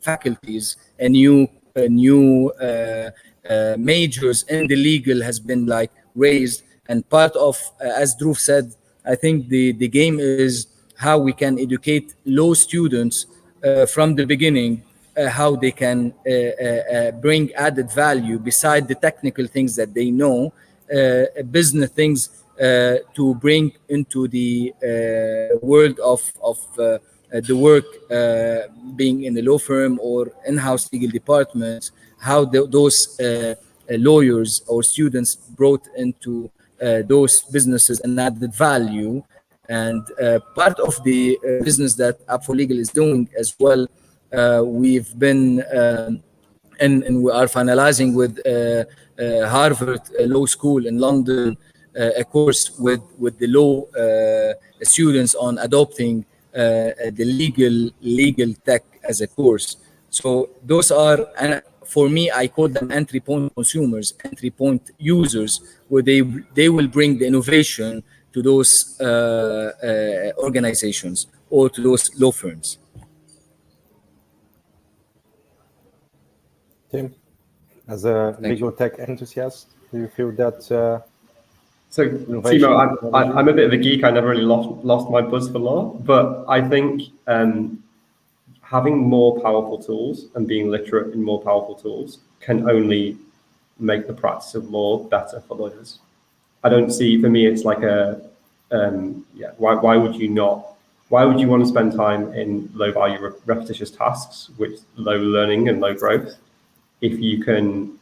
faculties, a new majors in the legal has been like raised. And part of, as Dhruv said, I think the game is how we can educate law students from the beginning, how they can bring added value beside the technical things that they know, business things to bring into the world of the work, being in a law firm or in-house legal departments, how those lawyers or students brought into those businesses and added value. And part of the business that App for Legal is doing as well, we've been and we are finalizing with Harvard Law School in London a course with the law students on adopting the legal tech as a course. So those are, and for me, I call them entry point consumers, entry point users, where they will bring the innovation to those organizations or to those law firms.
Tim, as a legal tech enthusiast, do you feel that
so Timo, I'm a bit of a geek. I never really lost my buzz for law, but I think having more powerful tools and being literate in more powerful tools can only make the practice of law better for lawyers. I don't see, for me, it's like why would you want to spend time in low value repetitious tasks with low learning and low growth if you can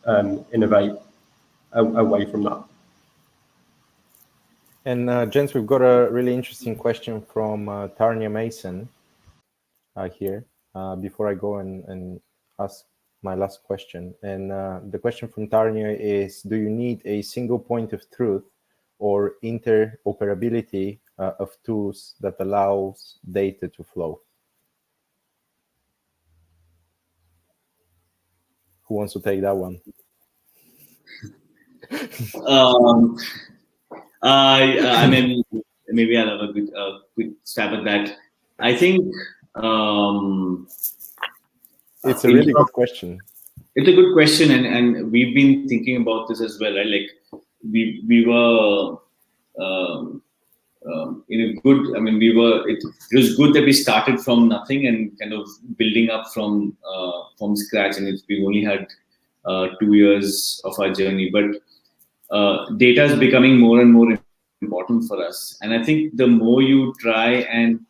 innovate away from that?
And gents, we've got a really interesting question from Tarnia Mason here. Before I go and ask my last question. And the question from Tarnia is, do you need a single point of truth or interoperability of tools that allows data to flow? Who wants to take that one?
I mean, maybe I'll have a quick stab at that. I think
it's a really good question.
It's a good question, and we've been thinking about this as well, right? Like we were in a good. I mean, it was good that we started from nothing and kind of building up from scratch, and we've only had 2 years of our journey, but data is becoming more and more important for us. And I think the more you try and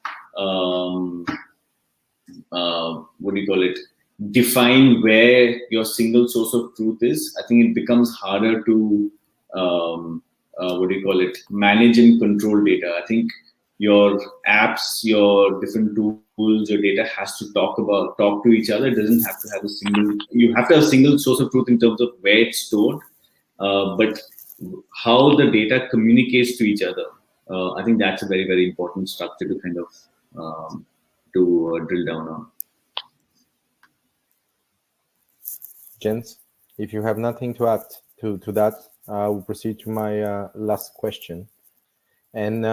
define where your single source of truth is, I think it becomes harder to manage and control data. I think your apps, your different tools, your data has to talk to each other. It doesn't have to have you have to have a single source of truth in terms of where it's stored, but how the data communicates to each other. I think that's a very, very important structure to kind of drill down on.
Gents, if you have nothing to add to that, I will proceed to my last question. And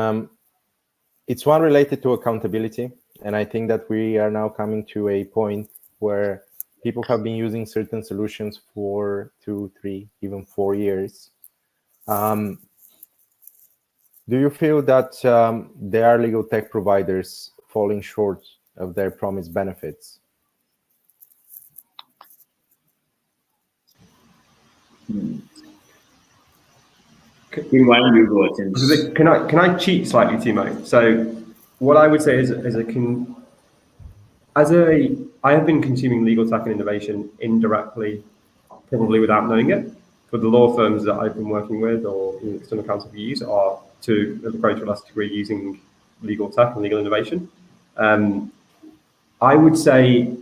it's one related to accountability. And I think that we are now coming to a point where people have been using certain solutions for 2, 3, even 4 years. Do you feel that there are legal tech providers falling short of their promised benefits?
Why don't you go, Tim?
Can I cheat slightly, Timo? So what I would say is I have been consuming legal tech and innovation indirectly, probably without knowing it. For the law firms that I've been working with or external counsel we use are to a greater or less degree using legal tech and legal innovation. I would say,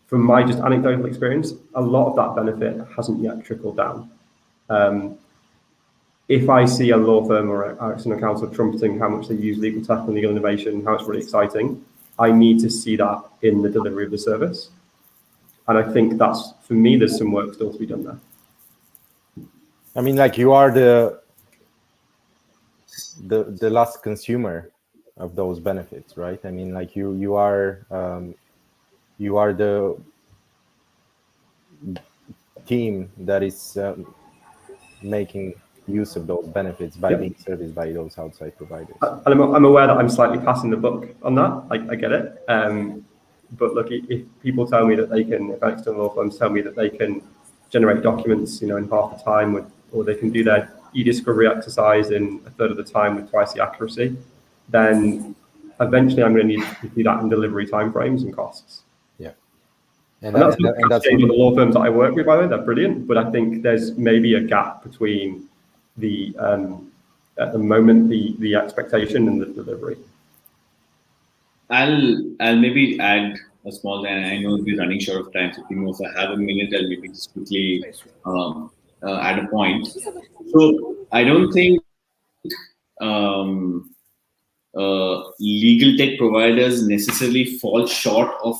from my just anecdotal experience, a lot of that benefit hasn't yet trickled down. if I see a law firm or an external counsel trumpeting how much they use legal tech and legal innovation, how it's really exciting, I need to see that in the delivery of the service. And I think that's, for me, there's some work still to be done there.
I mean, like, you are the last consumer of those benefits, right? I mean, like, you are the team that is making use of those benefits by being serviced by those outside providers.
And I'm aware that I'm slightly passing the buck on that. I get it. But look, if people tell me that they can, if external law firms tell me that they can generate documents, in half the time, or they can do their e-discovery exercise in a third of the time with twice the accuracy, then eventually I'm going to need to do that in delivery timeframes and costs.
Yeah.
And that's the law firms that I work with, by the way, they're brilliant, but I think there's maybe a gap between the at the moment the expectation and the delivery.
I'll maybe add a small, and I know we're running short of time, so Timo, if I have a minute, I'll maybe just quickly add a point. So I don't think legal tech providers necessarily fall short of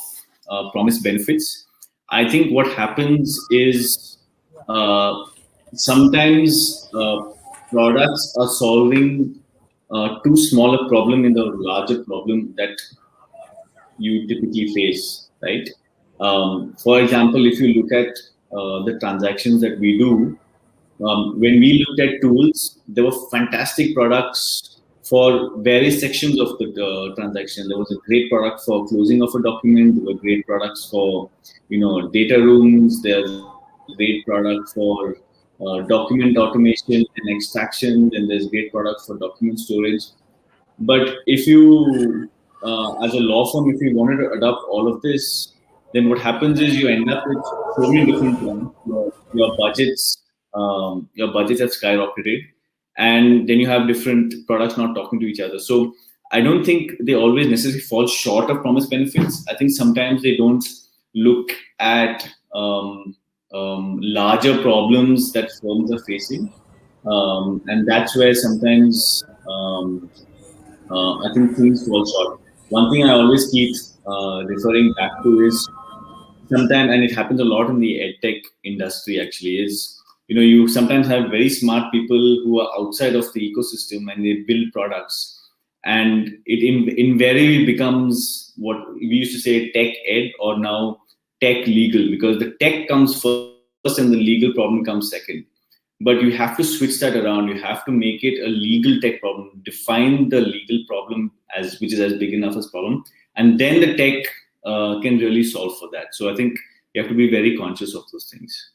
promised benefits. I think what happens is sometimes products are solving too small a problem in the larger problem that you typically face, right? For example, if you look at the transactions that we do, when we looked at tools, there were fantastic products for various sections of the transaction. There was a great product for closing of a document. There were great products for, data rooms. There's great product for document automation and extraction. And there's great product for document storage. But if you, as a law firm, if you wanted to adopt all of this, then what happens is you end up with so many different ones. Your budgets have skyrocketed, and then you have different products not talking to each other. So I don't think they always necessarily fall short of promised benefits. I think sometimes they don't look at larger problems that firms are facing, and that's where sometimes I think things fall short. One thing I always keep referring back to is sometimes, and it happens a lot in the edtech industry actually, is you sometimes have very smart people who are outside of the ecosystem and they build products, and it invariably becomes what we used to say tech ed, or now tech legal, because the tech comes first and the legal problem comes second. But you have to switch that around. You have to make it a legal tech problem, define the legal problem which is as big enough as problem, and then the tech can really solve for that. So I think you have to be very conscious of those things.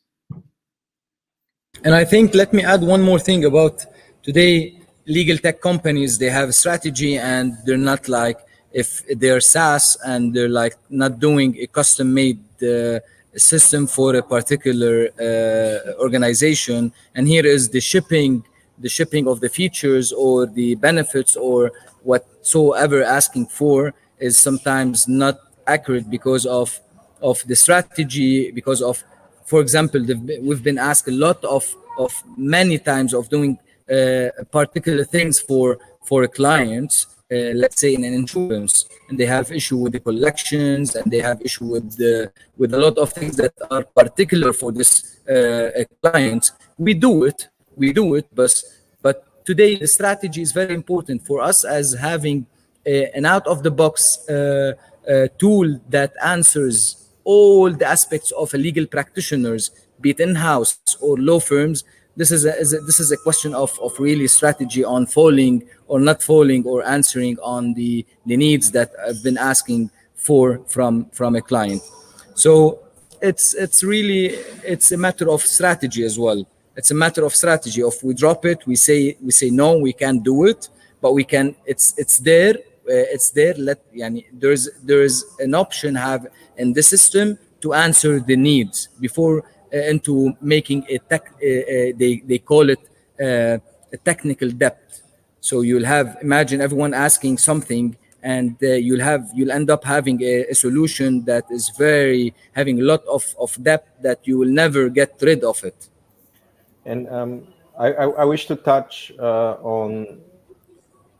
And I think, let me add one more thing about today, legal tech companies, they have a strategy, and they're not like, if they're SaaS and they're like not doing a custom made system for a particular organization. And here is the shipping of the features or the benefits or whatsoever asking for is sometimes not accurate because of the strategy, because of, for example, we've been asked a lot of many times of doing particular things for clients, let's say in an insurance, and they have issue with the collections, and they have issue with a lot of things that are particular for this client. We do it, but today the strategy is very important for us as having an out-of-the-box tool that answers all the aspects of a legal practitioners, be it in-house or law firms. This is a question of really strategy on falling or not falling, or answering on the needs that I've been asking for from a client. So it's a matter of strategy as well. It's a matter of strategy. If we drop it, we say no, we can't do it, but we can. It's there. There's an option have in the system to answer the needs before into making a they call it a technical depth. So you'll imagine everyone asking something, and you'll end up having a solution that is having a lot of depth that you will never get rid of it.
And I wish to touch on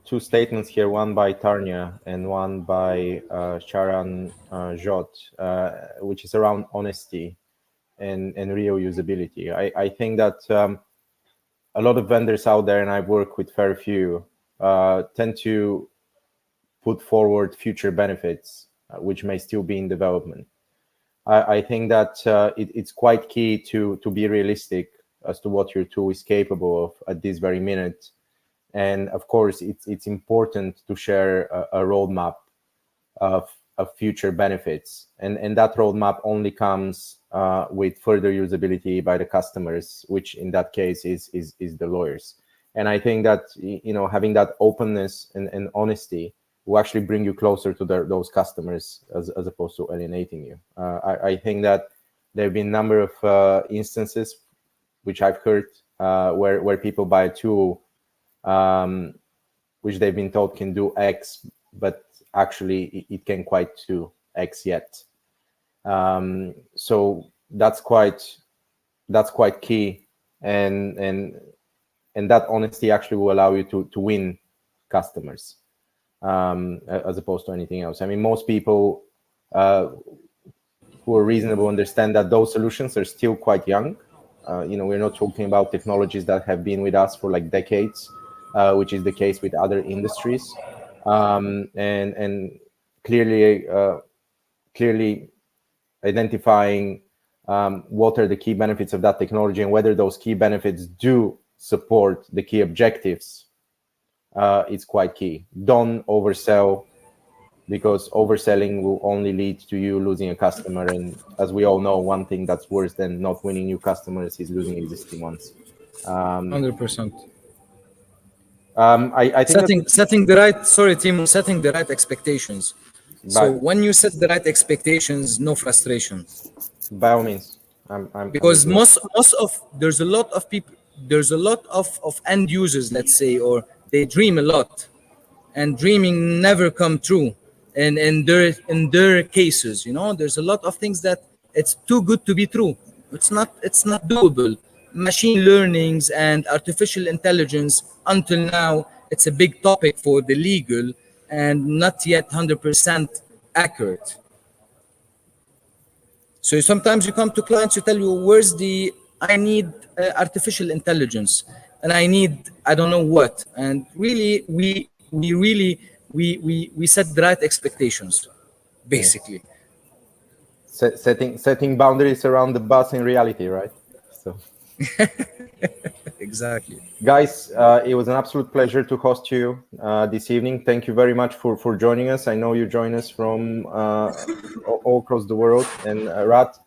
two statements here, one by Tarnia and one by Sharon Jot, which is around honesty and real usability. I think that a lot of vendors out there, and I work with very few, tend to put forward future benefits, which may still be in development. I think that it's quite key to be realistic as to what your tool is capable of at this very minute. And of course, it's important to share a roadmap of future benefits. And that roadmap only comes with further usability by the customers, which in that case is the lawyers. And I think that, you know, having that openness and honesty will actually bring you closer to those customers as opposed to alienating you. I think that there have been a number of instances which I've heard where people buy a tool which they've been told can do X, but actually it can't quite do X yet. So that's quite key, and that honesty actually will allow you to win customers as opposed to anything else. I mean, most people who are reasonable understand that those solutions are still quite young. You know, we're not talking about technologies that have been with us for like decades, which is the case with other industries. And clearly identifying what are the key benefits of that technology and whether those key benefits do support the key objectives is quite key. Don't oversell, because overselling will only lead to you losing a customer. And as we all know, one thing that's worse than not winning new customers is losing existing ones.
100%.
I think
setting the right, sorry, Timo, setting the right expectations. So when you set the right expectations, no frustration.
By all means.
Because most of there's a lot of people, there's a lot of end users, let's say, or they dream a lot, and dreaming never come true. And in their cases, you know, there's a lot of things that it's too good to be true. It's not doable. Machine learnings and artificial intelligence, until now, it's a big topic for the legal and not yet 100% accurate. So sometimes you come to clients, you tell you, where's the, I need artificial intelligence, and I need, I don't know what. And really, we set the right expectations, basically.
Setting boundaries around the bus in reality, right? So
exactly.
Guys, it was an absolute pleasure to host you this evening. Thank you very much for joining us. I know you join us from all across the world. And Rat,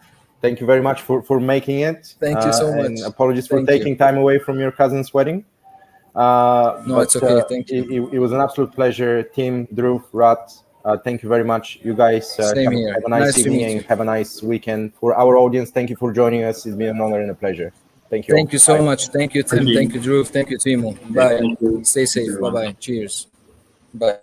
thank you very much for making it.
Thank you so much.
And apologies for taking time away from your cousin's wedding.
No, it's okay. Thank you.
It was an absolute pleasure. Tim, Dhruv, Rat, thank you very much. You guys have a nice evening and have a nice weekend. For our audience, thank you for joining us. It's been an honor and a pleasure. Thank you.
Thank you so much. Thank you, Tim. Thank you, Dhruv. Thank you, Timo. Bye. Stay safe. Bye-bye. Cheers. Bye.